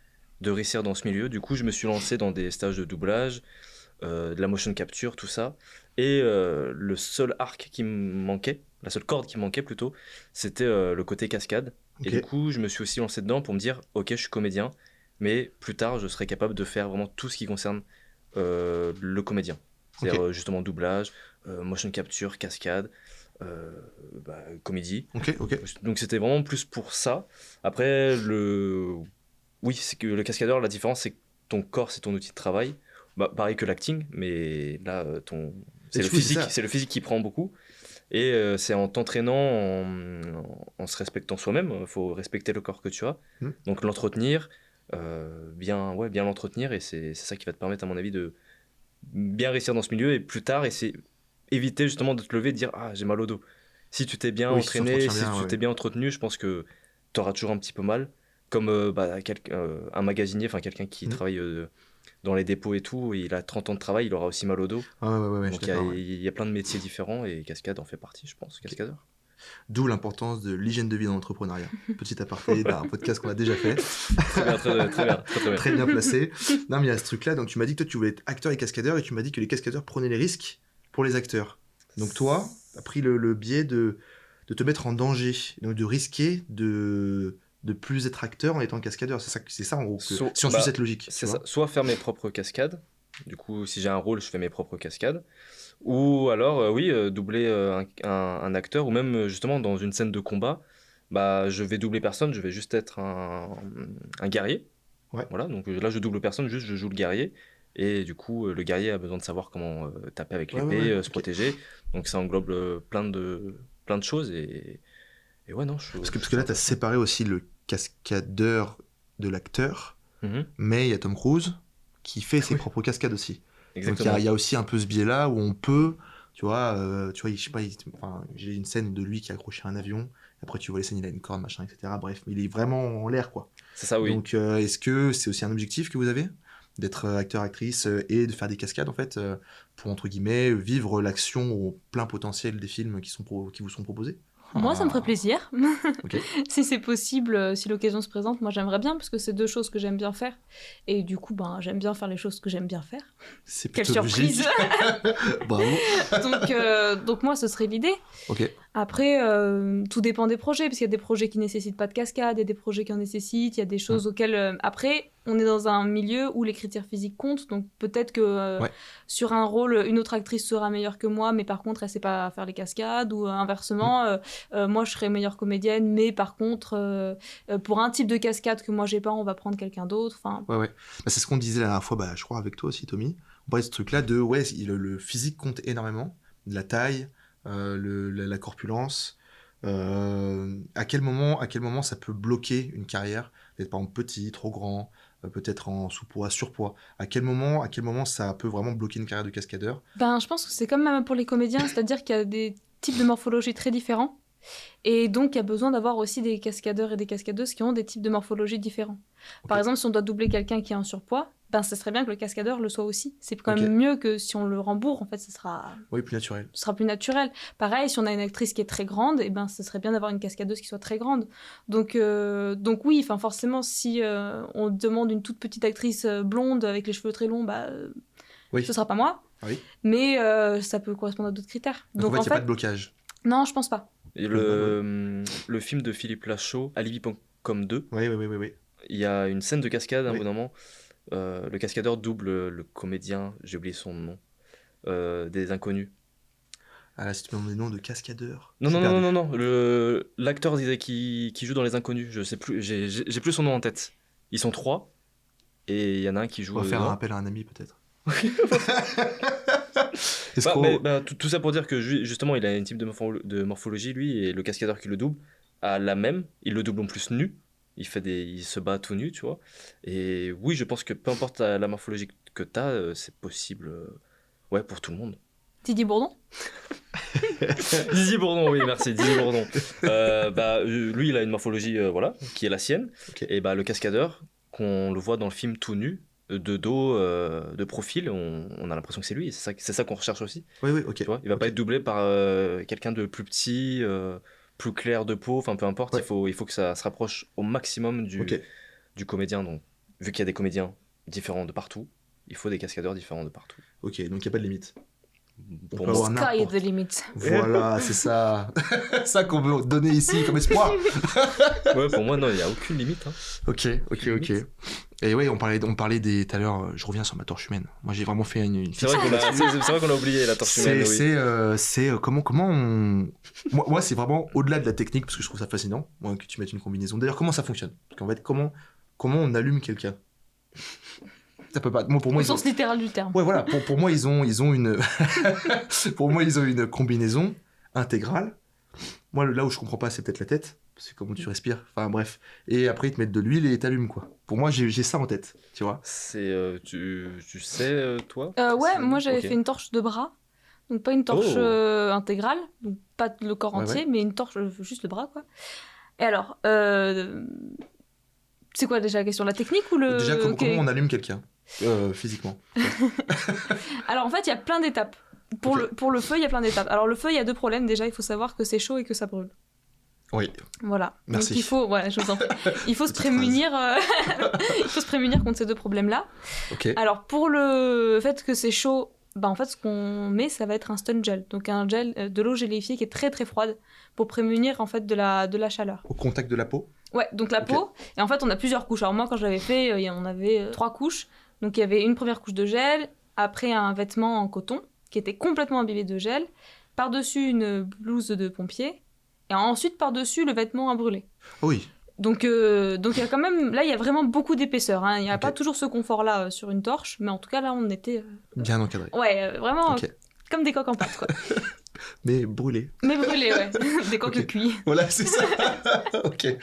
de réussir dans ce milieu. Du coup, je me suis lancé dans des stages de doublage, de la motion capture, tout ça. Et le seul arc qui me manquait, la seule corde qui me manquait plutôt, c'était le côté cascade. Okay. Et du coup, je me suis aussi lancé dedans pour me dire, ok, je suis comédien, mais plus tard, je serai capable de faire vraiment tout ce qui concerne le comédien. C'est-à-dire justement doublage, motion capture, cascade, comédie. Ok. Donc c'était vraiment plus pour ça. Après, oui, c'est que le cascadeur, la différence, c'est que ton corps, c'est ton outil de travail. Bah, pareil que l'acting, mais là, c'est le physique qui prend beaucoup. Et c'est en t'entraînant, en se respectant soi-même. Il faut respecter le corps que tu as. Donc l'entretenir, bien l'entretenir. Et c'est ça qui va te permettre, à mon avis, de bien réussir dans ce milieu. Et plus tard, éviter justement de te lever et de dire « Ah, j'ai mal au dos ». Si tu t'es bien entraîné, si tu t'es bien entretenu, je pense que tu auras toujours un petit peu mal. Comme un magasinier, enfin quelqu'un qui travaille dans les dépôts et tout, et il a 30 ans de travail, il aura aussi mal au dos. Ouais, donc il y a plein de métiers différents et cascade en fait partie, je pense, cascadeur. D'où l'importance de l'hygiène de vie dans l'entrepreneuriat. Petit aparté d'un podcast qu'on a déjà fait. Très bien placé. Non, mais il y a ce truc-là, donc tu m'as dit que toi tu voulais être acteur et cascadeur, et tu m'as dit que les cascadeurs prenaient les risques pour les acteurs. Donc toi, tu as pris le biais de te mettre en danger, donc de risquer de plus être acteur en étant cascadeur. C'est ça en gros, si on suit cette logique. C'est ça. Soit faire mes propres cascades, du coup si j'ai un rôle je fais mes propres cascades, ou alors doubler un acteur, ou même justement dans une scène de combat, je vais doubler personne, je vais juste être un guerrier. Voilà, donc là je double personne, juste je joue le guerrier. Et du coup, le guerrier a besoin de savoir comment taper avec l'épée, se protéger. Donc ça englobe plein de choses. Et ouais, non. Parce que là, tu as séparé aussi le cascadeur de l'acteur. Mais il y a Tom Cruise qui fait ses propres cascades aussi. Exactement. Donc il y a aussi un peu ce biais-là où on peut, tu vois, je sais pas, j'ai une scène de lui qui a accroché un avion. Après, tu vois les scènes, il a une corde, machin, etc. Bref, mais il est vraiment en l'air, quoi. C'est ça, oui. Donc est-ce que c'est aussi un objectif que vous avez ? D'être acteur, actrice et de faire des cascades en fait pour entre guillemets vivre l'action au plein potentiel des films qui vous sont proposés? Moi, ça me ferait plaisir. Okay. Si c'est possible, si l'occasion se présente, moi j'aimerais bien parce que c'est deux choses que j'aime bien faire. Et du coup, j'aime bien faire les choses que j'aime bien faire. C'est quelle surprise. Bravo. Donc moi, ce serait l'idée. Okay. Après, tout dépend des projets, parce qu'il y a des projets qui nécessitent pas de cascade, il y a des projets qui en nécessitent, il y a des choses auxquelles... Après, on est dans un milieu où les critères physiques comptent, donc peut-être que sur un rôle, une autre actrice sera meilleure que moi, mais par contre, elle sait pas faire les cascades, ou inversement, moi, je serais meilleure comédienne, mais par contre, pour un type de cascade que moi, j'ai pas, on va prendre quelqu'un d'autre. Ouais. C'est ce qu'on disait la dernière fois, je crois, avec toi aussi, Tommy. On parlait de ce truc-là de, le physique compte énormément, de la taille, la corpulence. À quel moment ça peut bloquer une carrière, d'être par exemple petit, trop grand, peut-être en sous-poids, surpoids. À quel moment ça peut vraiment bloquer une carrière de cascadeur? Je pense que c'est comme même pour les comédiens, c'est-à-dire qu'il y a des types de morphologie très différents. Et donc, il y a besoin d'avoir aussi des cascadeurs et des cascadeuses qui ont des types de morphologie différents. Par exemple, si on doit doubler quelqu'un qui est en surpoids, ça serait bien que le cascadeur le soit aussi. C'est quand même mieux que si on le rembourre, en fait, ce sera plus naturel. Ce sera plus naturel. Pareil, si on a une actrice qui est très grande, ce serait bien d'avoir une cascadeuse qui soit très grande. Donc oui, forcément, si on demande une toute petite actrice blonde avec les cheveux très longs, ce sera pas moi. Oui. Mais ça peut correspondre à d'autres critères. Donc en fait, il n'y a pas de blocage. Non, je pense pas. Et le film de Philippe Lachaud, Alibi.com 2, oui. Il y a une scène de cascade à un bon moment. Le cascadeur double le comédien, j'ai oublié son nom, des Inconnus. Ah là, si tu me demandes des noms de cascadeurs. Non. L'acteur qui joue dans Les Inconnus, je sais plus, j'ai plus son nom en tête. Ils sont 3 et il y en a un qui joue. On va faire un appel à un ami peut-être. Tout ça pour dire que justement, il a un type de morphologie, lui, et le cascadeur qui le double a la même. Il le double en plus nu. Il se bat tout nu, tu vois. Et oui, je pense que peu importe la morphologie que tu as, c'est possible pour tout le monde. Didier Bourdon Didier Bourdon, oui, merci, Didier Bourdon. Lui, il a une morphologie qui est la sienne. Okay. Et le cascadeur, qu'on le voit dans le film tout nu, de dos, de profil, on a l'impression que c'est lui. C'est ça qu'on recherche aussi. Oui, ok. Tu vois, il va pas être doublé par quelqu'un de plus petit, plus clair de peau, peu importe. Il faut que ça se rapproche au maximum du comédien. Donc, vu qu'il y a des comédiens différents de partout, il faut des cascadeurs différents de partout. Ok, donc il n'y a pas de limite. Pour moi, sky is the limit. Voilà, c'est ça. Ça qu'on veut donner ici comme espoir. Ouais, pour moi, non, il n'y a aucune limite. Hein. Ok. Et ouais, on parlait tout à l'heure, je reviens sur ma torche humaine. Moi, j'ai vraiment fait une c'est vrai qu'on a oublié la torche humaine. C'est comment on... Moi, c'est vraiment au-delà de la technique, parce que je trouve ça fascinant, que tu mettes une combinaison. D'ailleurs, comment ça fonctionne ? Parce qu'en fait, comment on allume quelqu'un ? Ça peut pas. Pour moi, au sens littéral du terme. Ouais, voilà. Pour moi, ils ont une. Pour moi, ils ont une combinaison intégrale. Moi, là où je comprends pas, c'est peut-être la tête. C'est comment tu respires. Enfin, bref. Et après, ils te mettent de l'huile et t'allumes, quoi. Pour moi, j'ai ça en tête. Tu vois. C'est. Tu sais, toi ouais, moi, j'avais fait une torche de bras. Donc, pas une torche intégrale. Donc, pas le corps entier, mais une torche, juste le bras, quoi. Et alors. C'est quoi déjà la question ? La technique ou le. Déjà, comment on allume quelqu'un physiquement. Alors en fait, il y a plein d'étapes. Pour le feu, il y a plein d'étapes. Alors le feu, il y a 2 problèmes. Déjà, il faut savoir que c'est chaud et que ça brûle. Oui. Voilà. Merci. Donc il faut, je vous en prie. Il faut se prémunir. Il faut se prémunir contre ces 2 problèmes-là. Okay. Alors pour le fait que c'est chaud, en fait, ce qu'on met, ça va être un stun gel. Donc un gel de l'eau gélifiée qui est très très froide pour prémunir en fait de la chaleur. Au contact de la peau. Ouais, donc la peau. Et en fait, on a plusieurs couches. Alors moi, quand je l'avais fait, on avait 3 couches. Donc il y avait une première couche de gel, après un vêtement en coton qui était complètement imbibé de gel, par-dessus une blouse de pompier, et ensuite par-dessus le vêtement à brûler. Oui. Donc il y a quand même, là il y a vraiment beaucoup d'épaisseur. Hein. Il n'y a pas toujours ce confort-là sur une torche, mais en tout cas là on était... bien encadré. Ouais, vraiment comme des coques en pâte, quoi. Mais brûlé. Ouais. Des coques cuites. Voilà, c'est ça. Ok.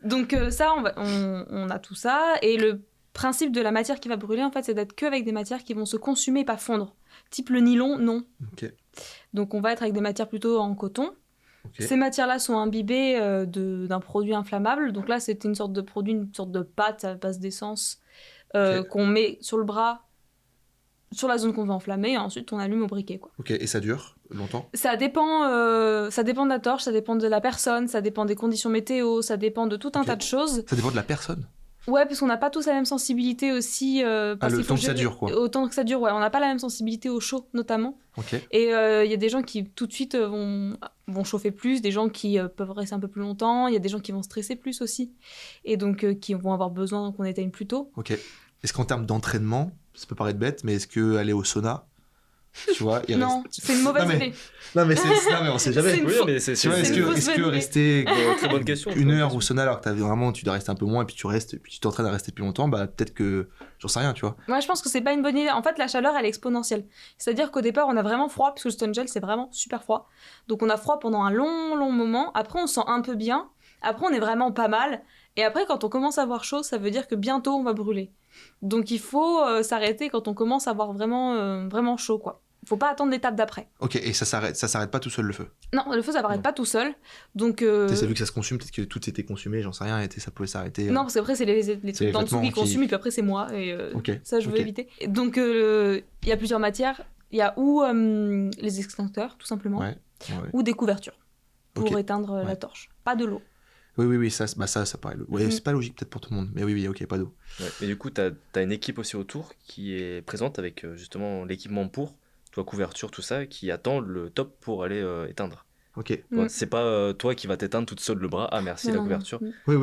Donc ça, on a tout ça, et le principe de la matière qui va brûler, en fait, c'est d'être qu'avec des matières qui vont se consumer et pas fondre. Type le nylon, non. Okay. Donc on va être avec des matières plutôt en coton. Okay. Ces matières-là sont imbibées d'un produit inflammable. Donc là, c'était une sorte de produit, une sorte de pâte à base d'essence qu'on met sur le bras, sur la zone qu'on veut enflammer, et ensuite on allume au briquet, quoi. Ok, et ça dure longtemps ? Ça dépend de la torche, ça dépend de la personne, ça dépend des conditions météo, ça dépend de tout un tas de choses. Ça dépend de la personne ? Ouais, parce qu'on n'a pas tous la même sensibilité aussi. Le temps que ça dure, quoi. Autant que ça dure, ouais. On n'a pas la même sensibilité au chaud, notamment. Okay. Et il y a des gens qui, tout de suite, vont chauffer plus, des gens qui peuvent rester un peu plus longtemps, il y a des gens qui vont stresser plus aussi, et donc qui vont avoir besoin qu'on éteigne plus tôt. Ok. Est-ce qu'en termes d'entraînement, ça peut paraître bête, mais est-ce qu'aller au sauna, tu vois, non, c'est une mauvaise idée. Non mais on sait jamais. Est-ce que rester très bonne question, une heure au sauna alors que tu dois rester un peu moins et puis tu t'entraînes à rester plus longtemps, peut-être que j'en sais rien, tu vois. Moi je pense que c'est pas une bonne idée. En fait, la chaleur elle est exponentielle. C'est-à-dire qu'au départ on a vraiment froid parce que le stun gel c'est vraiment super froid. Donc on a froid pendant un long moment. Après on se sent un peu bien. Après on est vraiment pas mal. Et après quand on commence à avoir chaud, ça veut dire que bientôt on va brûler. Donc il faut s'arrêter quand on commence à avoir vraiment chaud, quoi. faut pas attendre l'étape d'après. Ok, et ça s'arrête pas tout seul le feu? Non, le feu ça s'arrête pas tout seul. Donc t'as vu que ça se consume, peut-être que tout s'était consumé, j'en sais rien, et ça pouvait s'arrêter. Non, parce qu'après c'est les trucs d'en dessous qui consument et puis après c'est moi et ça je veux éviter. Et donc il y a plusieurs matières, il y a ou les extincteurs tout simplement, ou des couvertures pour éteindre la torche, pas de l'eau. Oui, ça paraît. Ouais, c'est pas logique peut-être pour tout le monde, mais oui, ok, pas d'eau. Ouais, mais du coup, t'as une équipe aussi autour qui est présente avec justement l'équipement pour, toi, couverture, tout ça, qui attend le top pour aller éteindre. Ok. Ouais, c'est pas toi qui vas t'éteindre toute seule le bras. Ah, merci, la couverture. Oui,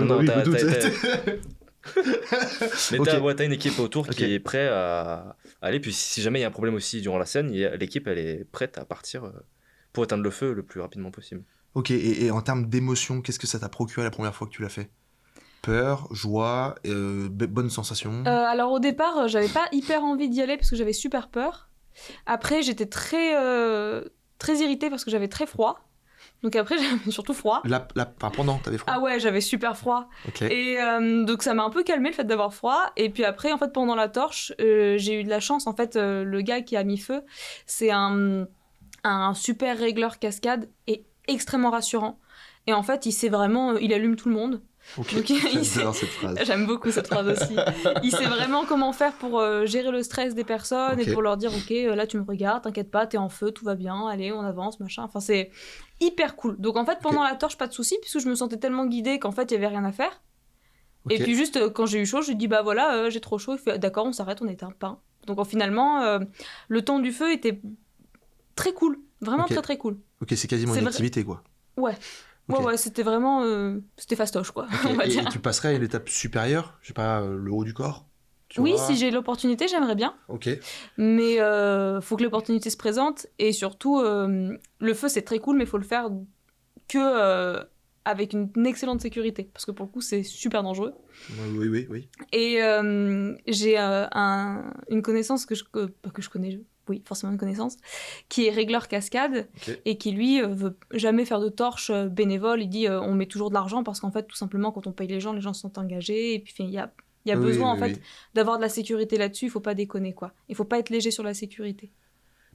t'as une équipe autour qui est prête à aller. Puis si jamais il y a un problème aussi durant la scène, l'équipe, elle est prête à partir pour éteindre le feu le plus rapidement possible. Ok, et en termes d'émotion, qu'est-ce que ça t'a procuré la première fois que tu l'as fait? Peur, joie, bonne sensation? Alors au départ, j'avais pas hyper envie d'y aller parce que j'avais super peur. Après, j'étais très irritée parce que j'avais très froid. Donc après, j'avais surtout froid. Pendant, t'avais froid? Ah ouais, j'avais super froid. Okay. Et donc ça m'a un peu calmé le fait d'avoir froid. Et puis après, en fait, pendant la torche, j'ai eu de la chance. En fait, le gars qui a mis feu, c'est un super régleur cascade et extrêmement rassurant. Et en fait, il allume tout le monde. Okay. Donc, J'adore cette phrase. J'aime beaucoup cette phrase aussi. Il sait vraiment comment faire pour gérer le stress des personnes et pour leur dire ok, là tu me regardes, t'inquiète pas, t'es en feu, tout va bien, allez, on avance, machin. Enfin, c'est hyper cool. Donc en fait, pendant la torche, pas de souci, puisque je me sentais tellement guidée qu'en fait, il y avait rien à faire. Et puis juste quand j'ai eu chaud, je lui ai dit bah voilà, j'ai trop chaud. Il fait d'accord, on s'arrête, on éteint pas. Donc finalement, le temps du feu était très cool, vraiment très très cool. Ok, c'est quasiment une activité quoi. Ouais. Ouais, c'était vraiment... c'était fastoche, quoi, on va dire. Et tu passerais à une étape supérieure? Je sais pas, le haut du corps? Oui, si j'ai l'opportunité, j'aimerais bien. Ok. Mais faut que l'opportunité se présente. Et surtout, le feu, c'est très cool, mais il faut le faire que avec une excellente sécurité. Parce que pour le coup, c'est super dangereux. Oui. Et j'ai une connaissance que je connais... Oui, forcément une connaissance, qui est régleur cascade et qui, lui, veut jamais faire de torche bénévole. Il dit on met toujours de l'argent parce qu'en fait, tout simplement, quand on paye les gens sont engagés. Et puis, il y a besoin, en fait, d'avoir de la sécurité là-dessus. Il faut pas déconner, quoi. Il faut pas être léger sur la sécurité.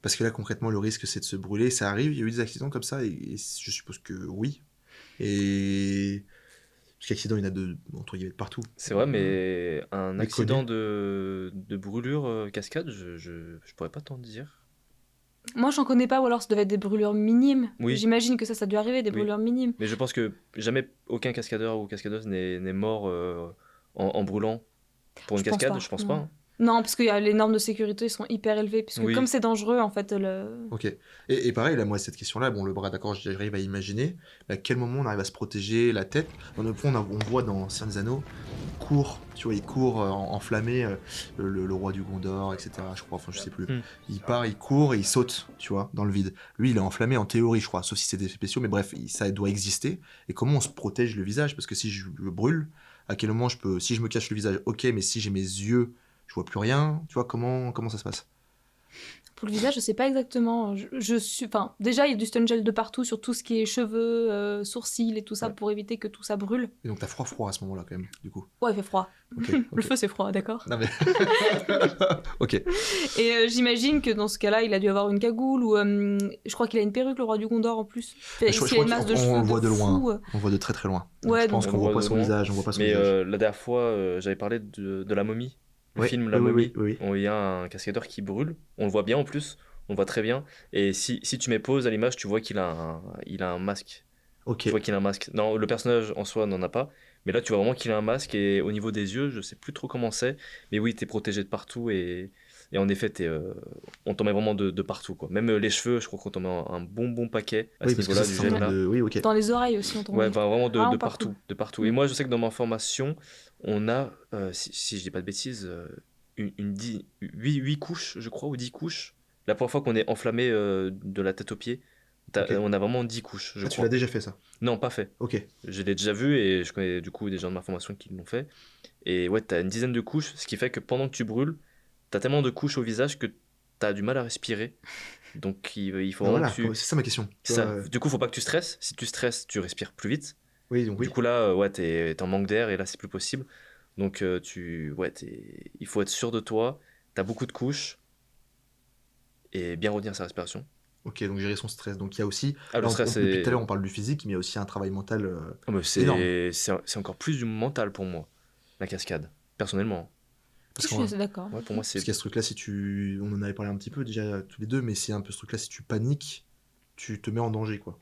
Parce que là, concrètement, le risque, c'est de se brûler. Ça arrive, il y a eu des accidents comme ça, et je suppose que oui. Et... Parce qu'accident, il y en a entre guillemets de partout. C'est vrai, mais un accident de brûlure cascade, je pourrais pas t'en dire. Moi, j'en connais pas, ou alors ça devait être des brûlures minimes. Oui. J'imagine que ça a dû arriver, des brûlures minimes. Mais je pense que jamais aucun cascadeur ou cascadeuse n'est mort en brûlant pour une cascade, je pense pas. Hein. Non, parce que les normes de sécurité sont hyper élevées, puisque comme c'est dangereux, en fait... Ok. Et pareil, là, moi, cette question-là, bon, le bras, d'accord, j'arrive à imaginer, mais à quel moment on arrive à se protéger la tête? Dans le fond, on voit dans Seigneur des Anneaux, il court enflammé, le roi du Gondor, etc., je crois, enfin, je sais plus. Il part, il court et il saute, tu vois, dans le vide. Lui, il est enflammé en théorie, je crois, sauf si c'est des effets spéciaux, mais bref, ça doit exister. Et comment on se protège le visage? Parce que si je brûle, à quel moment si je me cache le visage, ok, mais si j'ai mes yeux, je vois plus rien, tu vois, comment ça se passe? Pour le visage, je sais pas exactement. Déjà, il y a du stun gel de partout sur tout ce qui est cheveux, sourcils et tout ça pour éviter que tout ça brûle. Et donc t'as froid à ce moment-là quand même, du coup. Ouais, il fait froid. Okay. Le feu, c'est froid, d'accord. Non mais... Ok. Et j'imagine que dans ce cas-là, il a dû avoir une cagoule ou... je crois qu'il a une perruque, le roi du Gondor, en plus. Je crois qu'on le voit de loin. On le voit de très très loin. Ouais, je pense qu'on voit pas son visage, on voit pas son visage. Mais la dernière fois, j'avais parlé de La Momie. Le film La Momie, où il y a un cascadeur qui brûle. On le voit bien en plus, on le voit très bien. Et si tu mets pause à l'image, tu vois qu'il a un masque. Ok. Tu vois qu'il a un masque. Non, le personnage en soi n'en a pas. Mais là, tu vois vraiment qu'il a un masque. Et au niveau des yeux, je sais plus trop comment c'est. Mais oui, t'es protégé de partout. Et en effet, on t'en met vraiment de partout, quoi. Même les cheveux, je crois qu'on t'en met un bon paquet à ce niveau-là, du gel là. Dans les oreilles aussi, on t'en met. Ouais, vraiment de partout. De partout. Et moi, je sais que dans ma formation, on a, si je dis pas de bêtises, 8 couches, je crois, ou 10 couches. La première fois qu'on est enflammé de la tête aux pieds, on a vraiment 10 couches, je crois. Tu l'as déjà fait, ça? Non, pas fait. Ok. Je l'ai déjà vu et je connais du coup des gens de ma formation qui l'ont fait. Et ouais, t'as une dizaine de couches, ce qui fait que pendant que tu brûles, t'as tellement de couches au visage que t'as du mal à respirer. Donc il faut vraiment que c'est ça ma question. Du coup, faut pas que tu stresses. Si tu stresses, tu respires plus vite. Oui, Du coup là, t'es en manque d'air et là c'est plus possible. Donc il faut être sûr de toi. T'as beaucoup de couches et bien retenir sa respiration. Ok, donc gérer son stress. Donc il y a aussi, Ah, le stress, depuis tout à l'heure on parle du physique, mais il y a aussi un travail mental énorme. C'est encore plus du mental pour moi, la cascade, personnellement. Je suis assez d'accord. Ouais, pour moi, c'est... Parce qu'il y a ce truc-là, on en avait parlé un petit peu déjà tous les deux, mais c'est un peu ce truc-là, si tu paniques, tu te mets en danger, quoi.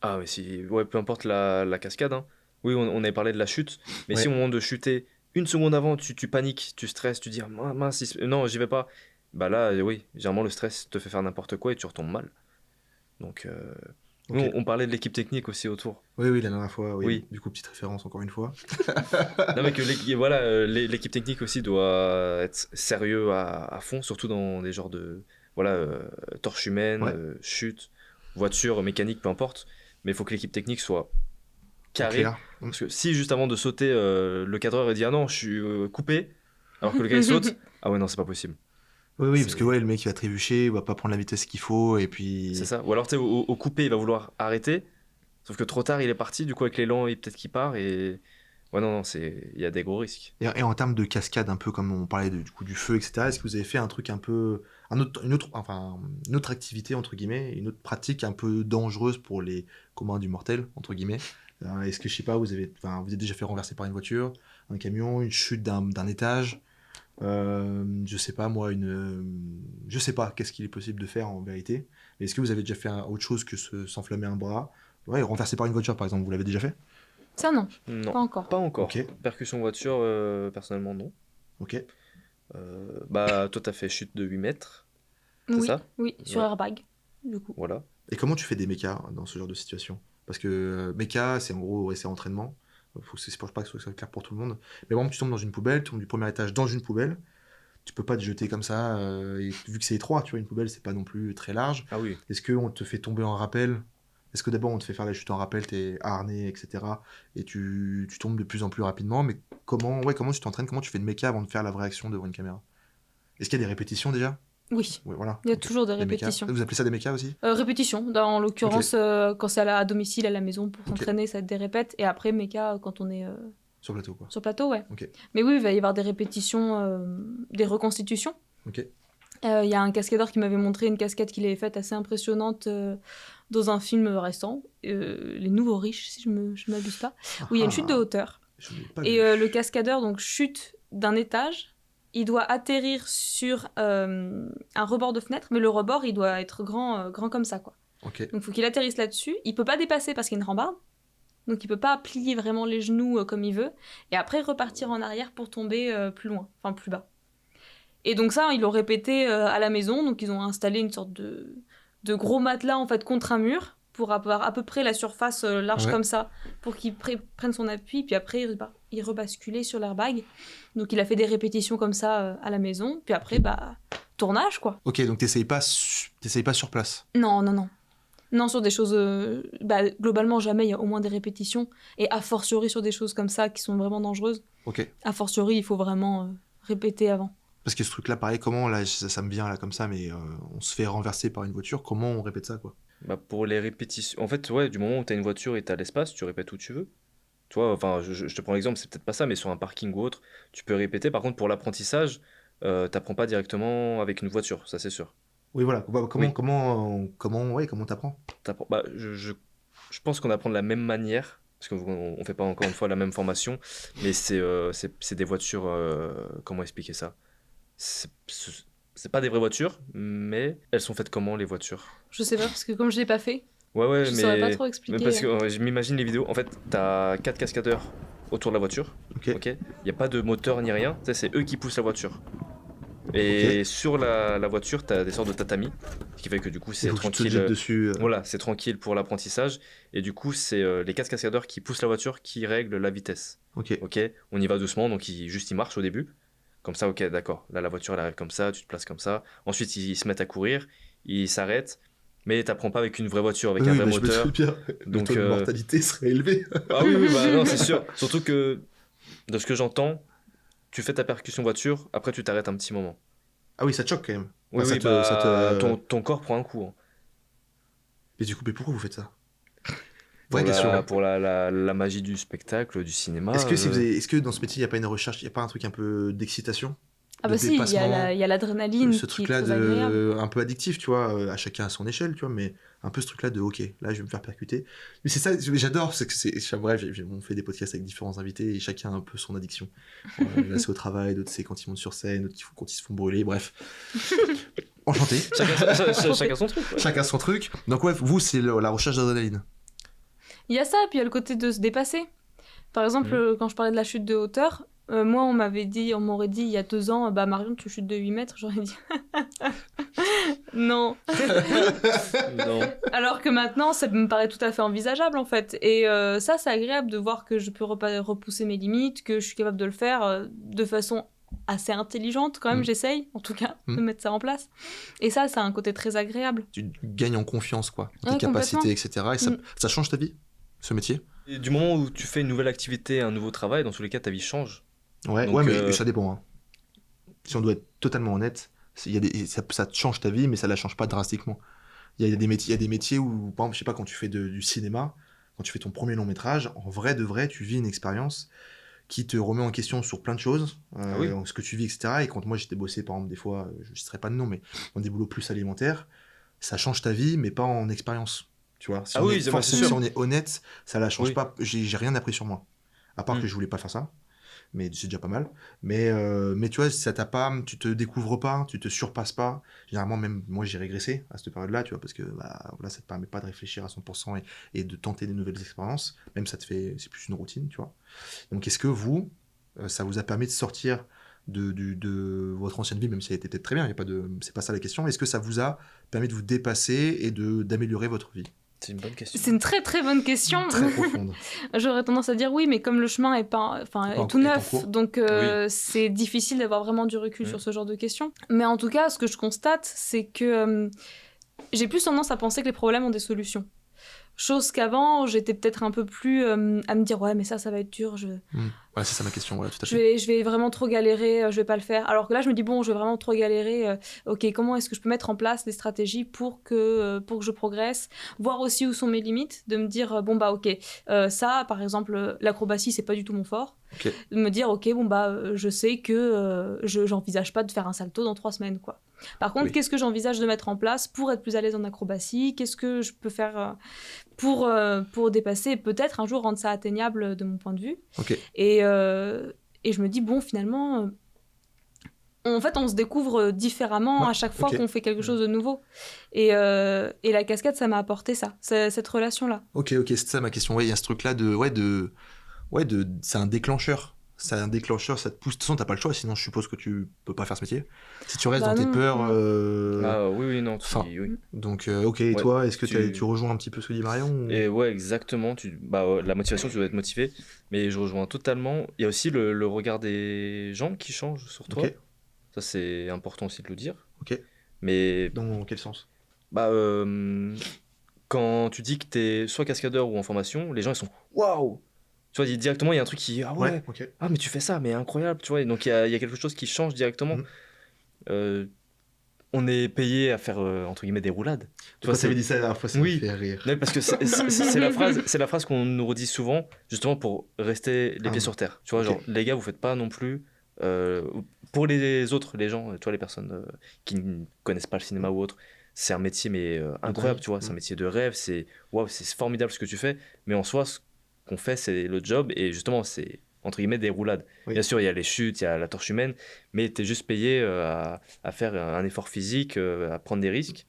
Ah, mais si... Ouais, peu importe la cascade, hein. Oui, on avait parlé de la chute, mais si au moment de chuter, une seconde avant, tu paniques, tu stresses, tu dis ah, mince, non, j'y vais pas. Bah là, oui, généralement le stress te fait faire n'importe quoi et tu retombes mal. Donc, nous, on parlait de l'équipe technique aussi autour. Oui, la dernière fois, oui. Oui. Du coup, petite référence encore une fois. Non, mais que l'équipe technique aussi doit être sérieux à fond, surtout dans des genres de torche humaine, chute, voiture, mécanique, peu importe. Mais il faut que l'équipe technique soit carré. Parce que si juste avant de sauter, le cadreur dit ah non, je suis coupé, alors que le gars il saute, ah ouais, non, c'est pas possible. Oui, parce que le mec il va trébucher, il va pas prendre la vitesse qu'il faut, et puis. C'est ça. Ou alors, tu sais, au coupé, il va vouloir arrêter, sauf que trop tard, il est parti, du coup, avec l'élan, peut-être qu'il part, et. Ouais, non, il y a des gros risques. Et en termes de cascade, un peu comme on parlait du feu, etc., est-ce que vous avez fait un truc un peu. Une autre activité, entre guillemets, une autre pratique un peu dangereuse pour les communs du mortel, entre guillemets? Est-ce que, je sais pas, vous êtes déjà fait renverser par une voiture, un camion, une chute d'un étage, je sais pas moi, je sais pas qu'est-ce qu'il est possible de faire en vérité, mais est-ce que vous avez déjà fait autre chose que s'enflammer un bras? Ouais, renversé par une voiture par exemple, vous l'avez déjà fait? Ça non, Non, pas encore. Pas encore. Ok. Percussion voiture, personnellement, non. Ok. Bah, toi, t'as fait chute de 8 mètres, c'est ça? Oui, sur airbag, du coup. Voilà. Et comment tu fais des mechas dans ce genre de situation? Parce que mecha, c'est en gros, c'est entraînement. C'est pas que ce soit clair pour tout le monde. Mais bon, tu tombes dans une poubelle, tu tombes du premier étage dans une poubelle. Tu peux pas te jeter comme ça, et vu que c'est étroit, tu vois, une poubelle, c'est pas non plus très large. Ah oui. Est-ce qu'on te fait tomber en rappel? Est-ce que d'abord on te fait faire la chute en rappel, t'es harnais, etc. Et tu tombes de plus en plus rapidement? Mais comment tu t'entraînes? Comment tu fais de mecha avant de faire la vraie action devant une caméra? Est-ce qu'il y a des répétitions déjà? Oui, Ouais, voilà. il y a toujours des Des mechas. répétitions. Vous appelez ça des mechas aussi? Répétitions, en l'occurrence, quand c'est à domicile, à la maison, pour s'entraîner, ça va être des répètes. Et après, méca, quand on est Sur plateau, quoi. sur plateau, ouais. Ok. Mais oui, il va y avoir des répétitions, des reconstitutions. Ok. Il y a un cascadeur qui m'avait montré une cascade qu'il avait faite assez impressionnante dans un film récent, Les Nouveaux Riches, si je m'abuse pas, où il y a une chute de hauteur. Et le cascadeur donc chute d'un étage. Il doit atterrir sur un rebord de fenêtre, mais le rebord, il doit être grand comme ça, quoi. Ok. Donc, il faut qu'il atterrisse là-dessus. Il peut pas dépasser parce qu'il y a une rambarde. Donc, il peut pas plier vraiment les genoux comme il veut. Et après, repartir en arrière pour tomber plus loin, enfin plus bas. Et donc ça, ils l'ont répété à la maison. Donc, ils ont installé une sorte de gros matelas, en fait, contre un mur, pour avoir à peu près la surface large comme ça, pour qu'il prenne son appui. Puis après, il rebasculait sur l'airbag. Donc, il a fait des répétitions comme ça à la maison. Puis après, tournage, quoi. Ok, donc t'essayes pas sur place? Non. Non, sur des choses... globalement, jamais il y a au moins des répétitions. Et a fortiori sur des choses comme ça qui sont vraiment dangereuses. Ok. A fortiori, il faut vraiment répéter avant. Parce que ce truc-là, pareil, comment, là, ça me vient là comme ça, mais on se fait renverser par une voiture, comment on répète ça, quoi? Bah, pour les répétitions... En fait, ouais, du moment où t'as une voiture et t'as l'espace, tu répètes où tu veux. Toi, enfin, je te prends l'exemple, c'est peut-être pas ça, mais sur un parking ou autre, tu peux répéter. Par contre, pour l'apprentissage, t'apprends pas directement avec une voiture, ça c'est sûr. Oui, voilà. Comment t'apprends? Bah, je pense qu'on apprend de la même manière, parce qu'on fait pas encore une fois la même formation, mais c'est des voitures, comment expliquer ça? C'est pas des vraies voitures, mais elles sont faites comment, les voitures? Je sais pas, parce que comme je l'ai pas fait, ouais, je mais saurais pas trop expliquer. mais parce que je m'imagine les vidéos. En fait, t'as 4 cascadeurs autour de la voiture. Ok. Y a pas de moteur ni rien. Tu sais, c'est eux qui poussent la voiture. Et sur la voiture, t'as des sortes de tatami, ce qui fait que du coup c'est tranquille. Tu te jettes dessus. Voilà, c'est tranquille pour l'apprentissage. Et du coup, c'est les 4 cascadeurs qui poussent la voiture qui règlent la vitesse. Ok. On y va doucement, donc ils marchent au début. Comme ça, ok, d'accord. Là, la voiture elle arrive comme ça, tu te places comme ça. Ensuite, ils se mettent à courir, ils s'arrêtent. Mais t'apprends pas avec une vraie voiture, avec un vrai moteur. Bien. Donc, le taux de mortalité serait élevé. Ah oui, bah non, c'est sûr. Surtout que, de ce que j'entends, tu fais ta percussion voiture, après tu t'arrêtes un petit moment. Ah oui, ça te choque quand même. Oui, ton corps prend un coup. Hein. Mais du coup, pourquoi vous faites ça? Vraie question. Pour la magie du spectacle, du cinéma. Est-ce que dans ce métier, il n'y a pas une recherche, il n'y a pas un truc un peu d'excitation? Ah bah si, il y a l'adrénaline ce truc-là un peu addictif, tu vois, à chacun à son échelle, tu vois, mais un peu ce truc-là de ok, là je vais me faire percuter. Mais c'est ça, j'adore, bref, on fait des podcasts avec différents invités et chacun a un peu son addiction. Là c'est au travail, d'autres c'est quand ils montent sur scène, d'autres quand ils se font brûler, bref. Enchanté. Chacun son truc. Ouais. Chacun son truc. Donc ouais, vous c'est la recherche d'adrénaline. Il y a ça, puis il y a le côté de se dépasser. Par exemple, quand je parlais de la chute de hauteur, moi, on m'aurait dit il y a 2 ans, bah Marion, tu chutes de 8 mètres, j'aurais dit non. Non. Alors que maintenant, ça me paraît tout à fait envisageable en fait. Et ça, c'est agréable de voir que je peux repousser mes limites, que je suis capable de le faire de façon assez intelligente quand même, j'essaye en tout cas de mettre ça en place. Et ça, c'est un côté très agréable. Tu gagnes en confiance, quoi, tes capacités, etc. Et ça change ta vie, ce métier. Et du moment où tu fais une nouvelle activité, un nouveau travail, dans tous les cas, ta vie change. Ouais, donc, mais ça dépend. Hein. Si on doit être totalement honnête, ça te change ta vie, mais ça la change pas drastiquement. Il y a des métiers où, par exemple, je sais pas, quand tu fais du cinéma, quand tu fais ton premier long métrage, en vrai de vrai, tu vis une expérience qui te remet en question sur plein de choses, ce que tu vis, etc. Et quand moi j'étais bossé, par exemple, des fois, je ne citerai pas de nom, mais dans des boulots plus alimentaires, ça change ta vie, mais pas en expérience. Tu vois, si on est honnête, ça la change pas. J'ai rien appris sur moi, à part que je voulais pas faire ça. Mais c'est déjà pas mal. Mais tu vois, si ça t'a pas, tu te découvres pas, tu te surpasses pas. Généralement, même moi, j'ai régressé à cette période-là, tu vois, parce que là, ça te permet pas de réfléchir à 100% et de tenter des nouvelles expériences. Même c'est plus une routine, tu vois. Donc, est-ce que vous, ça vous a permis de sortir de votre ancienne vie, même si elle était peut-être très bien, c'est pas ça la question. Est-ce que ça vous a permis de vous dépasser et d'améliorer votre vie ? C'est une bonne question. C'est une très très bonne question. Très profonde. J'aurais tendance à dire oui, mais comme le chemin est tout neuf, donc c'est difficile d'avoir vraiment du recul sur ce genre de questions. Mais en tout cas, ce que je constate, c'est que j'ai plus tendance à penser que les problèmes ont des solutions. Chose qu'avant, j'étais peut-être un peu plus à me dire ouais, mais ça va être dur. Ouais, c'est ça ma question, ouais, tout à fait. Je vais vraiment trop galérer, je vais pas le faire. Alors que là, je me dis bon, je vais vraiment trop galérer. Ok, comment est-ce que je peux mettre en place des stratégies pour que je progresse, voir aussi où sont mes limites, de me dire bon bah ok, ça par exemple l'acrobatie c'est pas du tout mon fort. Okay. De me dire ok bon bah je sais que j'envisage pas de faire un salto dans 3 semaines quoi. Par contre, qu'est-ce que j'envisage de mettre en place pour être plus à l'aise en acrobatie ? Qu'est-ce que je peux faire pour dépasser et peut-être un jour rendre ça atteignable de mon point de vue. Okay. Et je me dis, bon, finalement, en fait, on se découvre différemment à chaque fois qu'on fait quelque chose de nouveau. Et la cascade, ça m'a apporté ça, cette relation-là. Ok, c'est ça ma question. Ouais, il y a ce truc-là c'est un déclencheur. C'est un déclencheur, ça te pousse. De toute façon, t'as pas le choix, sinon je suppose que tu peux pas faire ce métier. Si tu restes dans tes peurs. Oui. Donc, et toi, est-ce que tu rejoins un petit peu ce que dit Marion ou... Et ouais, exactement. La motivation, tu dois être motivé. Mais je rejoins totalement. Il y a aussi le regard des gens qui change sur toi. Okay. Ça, c'est important aussi de le dire. Ok. Mais. Dans quel sens ? Quand tu dis que t'es soit cascadeur ou en formation, les gens ils sont waouh! Tu vois, directement, il y a un truc qui... Ah ouais, ah mais tu fais ça, mais incroyable, tu vois. Et donc, il y a quelque chose qui change directement. On est payé à faire, entre guillemets, des roulades. Tu avais dit ça la dernière fois, ça me fait rire. Non, parce que c'est la phrase qu'on nous redit souvent, justement, pour rester les pieds sur terre. Tu vois, genre, les gars, vous faites pas non plus... pour les autres, les gens, tu vois, les personnes qui ne connaissent pas le cinéma ou autre, c'est un métier, mais incroyable, tu vois. C'est un métier de rêve, c'est formidable ce que tu fais. Mais en soi, qu'on fait, c'est le job, et justement, c'est entre guillemets des roulades. Bien sûr, il y a les chutes, il y a la torche humaine, mais tu es juste payé à faire un effort physique, à prendre des risques,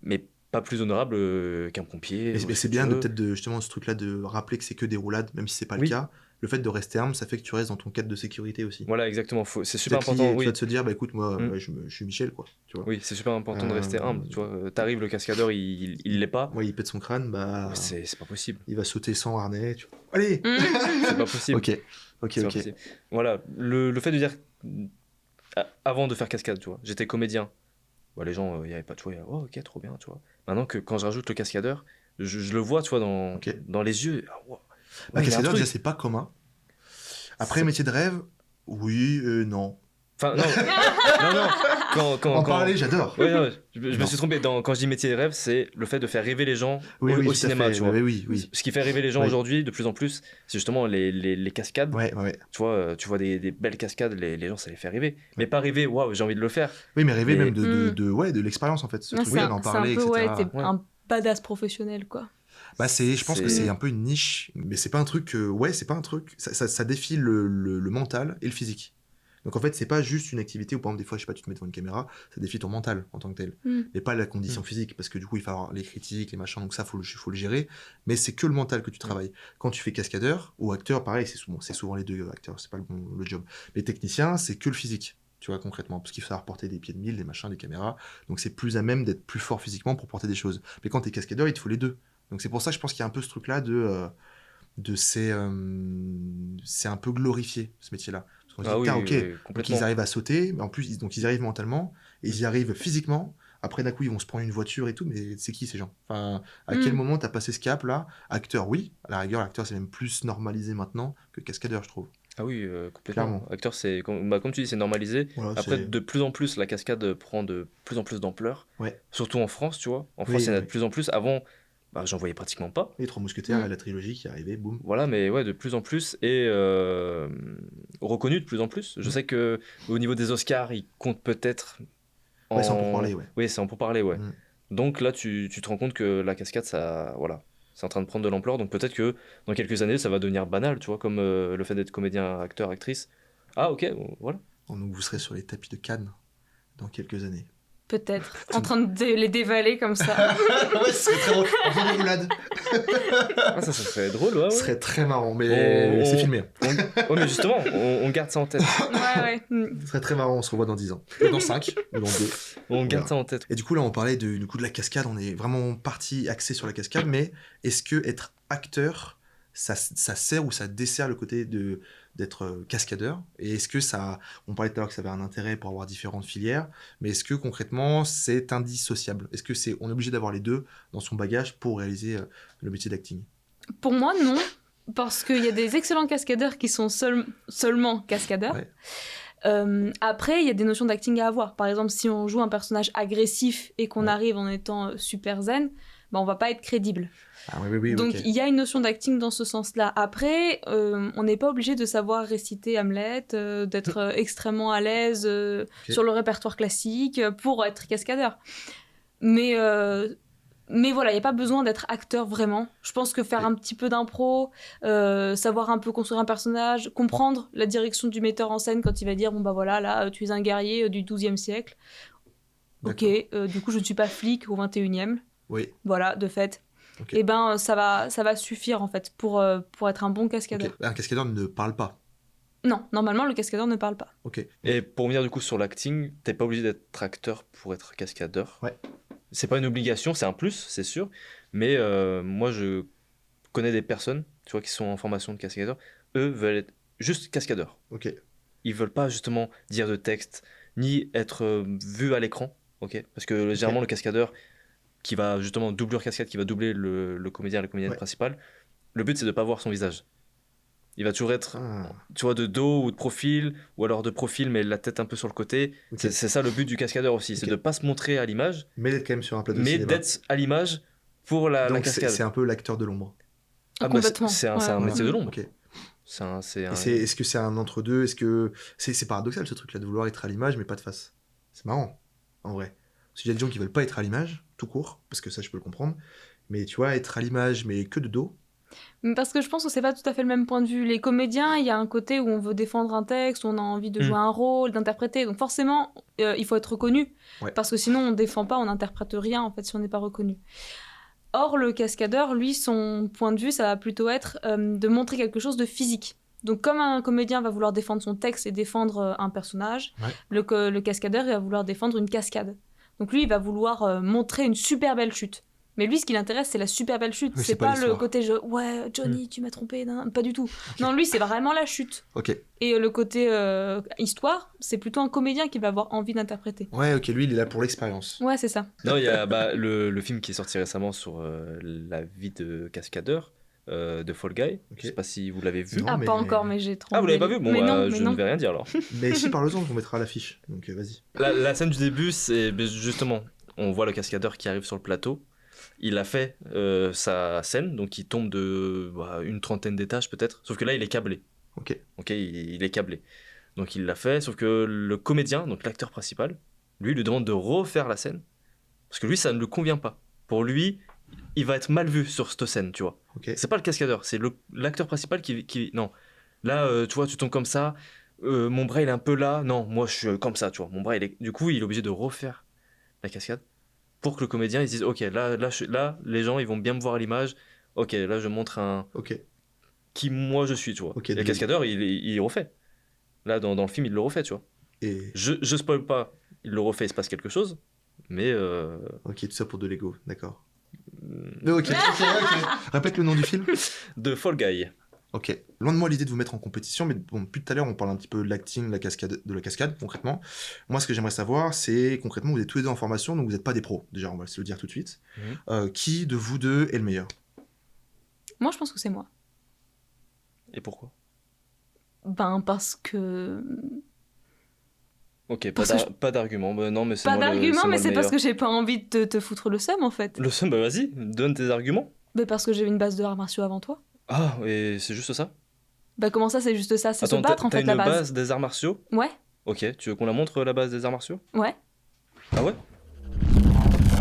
mais pas plus honorable qu'un pompier. Mais c'est bien justement ce truc-là de rappeler que c'est que des roulades, même si c'est pas le cas. Le fait de rester humble, ça fait que tu restes dans ton cadre de sécurité aussi. Voilà, exactement. C'est super important. Tu vas te dire, bah écoute, moi, je suis Michel, quoi. Tu vois. Oui, c'est super important de rester humble. Tu vois, t'arrives, le cascadeur, il l'est pas. Ouais, il pète son crâne, bah. C'est pas possible. Il va sauter sans harnais. Tu vois. Allez. C'est pas possible. Ok. Voilà, le fait de dire avant de faire cascade, tu vois, j'étais comédien. Les gens, il n'y avait pas de choix. Oh, ok, trop bien, tu vois. Maintenant que quand je rajoute le cascadeur, je le vois, tu vois, dans les yeux. Wow. Cascadeur, déjà, c'est pas commun. Après, métier de rêve, oui, non. Enfin, non. Non, En parler, j'adore. Ouais, non, je me suis trompé. Quand je dis métier de rêve, c'est le fait de faire rêver les gens au cinéma, tu vois. Oui. Ce qui fait rêver les gens aujourd'hui, de plus en plus, c'est justement les cascades. Ouais. Tu vois des belles cascades, les gens, ça les fait rêver. Mais pas rêver, waouh, j'ai envie de le faire. Oui, mais rêver même de l'expérience, en fait. Ce truc d'en parler, etc. Ouais, t'es un badass professionnel, quoi. Bah je pense que c'est un peu une niche, mais c'est pas un truc, c'est pas un truc, ça défie le mental et le physique. Donc en fait, c'est pas juste une activité où par exemple des fois, je sais pas, tu te mets devant une caméra, ça défie ton mental en tant que tel, mais pas la condition physique, parce que du coup, il faut avoir les critiques, les machins, donc ça, faut le gérer, mais c'est que le mental que tu travailles. Quand tu fais cascadeur ou acteur, pareil, c'est souvent les deux, acteur, c'est pas le job. Mais technicien, c'est que le physique. Tu vois, concrètement, parce qu'il faut savoir porter des pieds de mille, des machins, des caméras, donc c'est plus à même d'être plus fort physiquement pour porter des choses. Mais quand t'es cascadeur, il te faut les deux. Donc c'est pour ça que je pense qu'il y a un peu ce truc-là c'est un peu glorifié, ce métier-là. Parce qu'on se dit, donc ils arrivent à sauter, mais en plus, donc ils y arrivent mentalement, et ils y arrivent physiquement. Après, d'un coup, ils vont se prendre une voiture et tout, mais c'est qui ces gens? Enfin, à quel moment t'as passé ce cap-là? Acteur, oui. À la rigueur, l'acteur, c'est même plus normalisé maintenant que cascadeur, je trouve. Ah oui, complètement. Clairement. Acteur, c'est comme tu dis, c'est normalisé. Voilà, après, de plus en plus, la cascade prend de plus en plus d'ampleur. Ouais. Surtout en France, tu vois. En France, il y en a de plus en plus. Avant, j'en voyais pratiquement pas. Les Trois Mousquetaires, la trilogie qui est arrivée, boum. Voilà, mais ouais, de plus en plus et reconnu de plus en plus. Je sais que au niveau des Oscars, ils comptent peut-être. Ouais, c'est en pourparler, ouais. Oui, c'est en pourparler, ouais. Donc là, tu te rends compte que la cascade, ça, voilà, c'est en train de prendre de l'ampleur. Donc peut-être que dans quelques années, ça va devenir banal, tu vois, comme le fait d'être comédien, acteur, actrice. Ah, ok, voilà. Donc vous serez sur les tapis de Cannes dans quelques années. Peut-être. En train de les dévaler comme ça. Ouais, ce serait très drôle. En faisant des roulades. Ça serait drôle, ouais. Ce serait très marrant, mais c'est filmé. Ouais, mais justement, on garde ça en tête. Ouais. Ce serait très marrant, on se revoit dans 10 ans. Ou dans 5, ou dans 2. On garde ça en tête. Et du coup, là, on parlait du coup de la cascade. On est vraiment parti axé sur la cascade, mais est-ce que être acteur, ça sert ou ça dessert le côté d'être cascadeur? Et est-ce que on parlait tout à l'heure que ça avait un intérêt pour avoir différentes filières, mais est-ce que concrètement c'est indissociable? Est-ce que on est obligé d'avoir les deux dans son bagage pour réaliser le métier d'acting? Pour moi, non, parce qu'il y a des excellents cascadeurs qui sont seulement cascadeurs. Ouais. Après, il y a des notions d'acting à avoir. Par exemple, si on joue un personnage agressif et qu'on arrive en étant super zen, on va pas être crédible. Ah, oui, donc il y a une notion d'acting dans ce sens-là. Après, on n'est pas obligé de savoir réciter Hamlet, d'être extrêmement à l'aise sur le répertoire classique pour être cascadeur. Mais voilà, il n'y a pas besoin d'être acteur vraiment. Je pense que faire un petit peu d'impro, savoir un peu construire un personnage, comprendre la direction du metteur en scène quand il va dire « Bon bah voilà, là, tu es un guerrier du XIIe siècle. » Ok, du coup je ne suis pas flic au XXIe. Oui. Voilà, de fait. Et ça va suffire en fait pour être un bon cascadeur. Un cascadeur ne parle pas. Non, normalement le cascadeur ne parle pas. Et pour venir du coup sur l'acting, t'es pas obligé d'être acteur pour être cascadeur. Ouais. C'est pas une obligation, c'est un plus, c'est sûr. Mais moi je connais des personnes, tu vois, qui sont en formation de cascadeur. Eux veulent être juste cascadeurs. Ils veulent pas justement dire de texte, ni être vu à l'écran. Parce que généralement le cascadeur qui va justement doublure cascade, qui va doubler le comédien, la comédienne principale, le but c'est de pas voir son visage. Il va toujours être, tu vois, de dos ou de profil, ou alors de profil mais la tête un peu sur le côté. C'est ça le but du cascadeur aussi, c'est de pas se montrer à l'image, mais d'être quand même sur un plateau de cinéma. Mais d'être à l'image pour la cascade. C'est un peu l'acteur de l'ombre. Complètement. C'est un métier de l'ombre. Est-ce que c'est un entre-deux? Est-ce que c'est paradoxal ce truc-là de vouloir être à l'image mais pas de face? C'est marrant, en vrai. Parce qu'il y a des gens qui veulent pas être à l'image, tout court, parce que ça je peux le comprendre. Mais tu vois, être à l'image mais que de dos. Parce que je pense que c'est pas tout à fait le même point de vue. Les comédiens, il y a un côté où on veut défendre un texte, où on a envie de jouer un rôle, d'interpréter. Donc forcément, il faut être reconnu. Parce que sinon, on défend pas, on n'interprète rien en fait si on n'est pas reconnu. Or, le cascadeur, lui, son point de vue, ça va plutôt être de montrer quelque chose de physique. Donc comme un comédien va vouloir défendre son texte et défendre un personnage, le cascadeur, il va vouloir défendre une cascade. Donc lui, il va vouloir montrer une super belle chute. Mais lui, ce qui l'intéresse, c'est la super belle chute. C'est pas le côté ouais, Johnny, tu m'as trompé. Non, pas du tout. Non, lui, c'est vraiment la chute. Et le côté histoire, c'est plutôt un comédien qui va avoir envie d'interpréter. Ouais, lui, il est là pour l'expérience. Ouais, c'est ça. Non, il y a le film qui est sorti récemment sur la vie de cascadeur. de Fall Guy. Je sais pas si vous l'avez vu. Non, mais- pas encore, mais j'ai trop Ah, vous envie. l'avez pas vu? Bon, mais bah, non, mais je non. ne vais rien dire alors. Mais si, parle-en, on mettra à l'affiche. Donc vas-y. La scène du début, c'est justement, on voit le cascadeur qui arrive sur le plateau. Il a fait sa scène, donc il tombe de une trentaine d'étages peut-être. Sauf que là, il est câblé. Ok. Ok, il est câblé. Donc il l'a fait, sauf que le comédien, donc l'acteur principal, lui demande de refaire la scène. Parce que lui, ça ne lui convient pas. Pour lui, il va être mal vu sur cette scène, tu vois. Ok. C'est pas le cascadeur, c'est l'acteur principal qui... Non, là, tu vois, tu tombes comme ça, mon bras, il est un peu là. Non, moi, je suis comme ça, tu vois. Mon bras, il est... Du coup, il est obligé de refaire la cascade pour que le comédien, il se dise, ok, là, les gens, ils vont bien me voir à l'image. Ok, là, je montre un... Ok. Qui moi, je suis, tu vois. Ok, Et le cascadeur, il refait. Là, dans le film, il le refait, tu vois. Et... Je spoil pas, il le refait, il se passe quelque chose. Mais... Ok, tout ça pour de Lego, d'accord. Mais ok. Répète le nom du film. De Fall Guy. Ok. Loin de moi l'idée de vous mettre en compétition, mais bon, depuis tout à l'heure, on parle un petit peu de l'acting, de la cascade, concrètement. Moi, ce que j'aimerais savoir, c'est concrètement, vous êtes tous les deux en formation, donc vous n'êtes pas des pros. Déjà, on va se le dire tout de suite. Qui de vous deux est le meilleur? Moi, je pense que c'est moi. Et pourquoi? Ben, parce que... Ok, Parce que pas d'argument. Bah, non, mais c'est Pas moi d'argument, mais le c'est parce meilleur. que j'ai pas envie de te foutre le seum, en fait. Le seum, bah vas-y, donne tes arguments. Mais parce que j'ai une base de arts martiaux avant toi. Ah, et c'est juste ça? Bah comment ça, c'est juste ça? C'est se Attends, battre, en t'as fait, la une base. base des arts martiaux? Ouais, Ok, tu veux qu'on la montre, la base des arts martiaux? ouais. Ah ouais?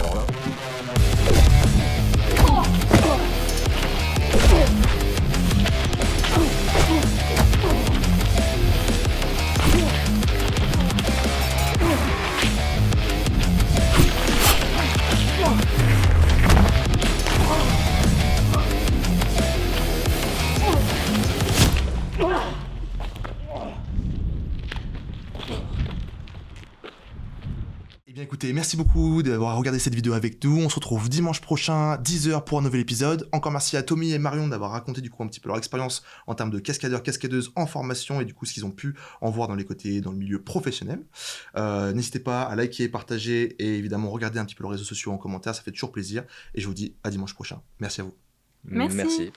Alors là... Eh bien écoutez, merci beaucoup d'avoir regardé cette vidéo avec nous. On se retrouve dimanche prochain, 10h pour un nouvel épisode. Encore merci à Tommy et Marion d'avoir raconté du coup un petit peu leur expérience en termes de cascadeurs, cascadeuses en formation et du coup ce qu'ils ont pu en voir dans les côtés, dans le milieu professionnel. N'hésitez pas à liker, partager et évidemment regarder un petit peu les réseaux sociaux en commentaire, ça fait toujours plaisir. Et je vous dis à dimanche prochain. Merci à vous. Merci.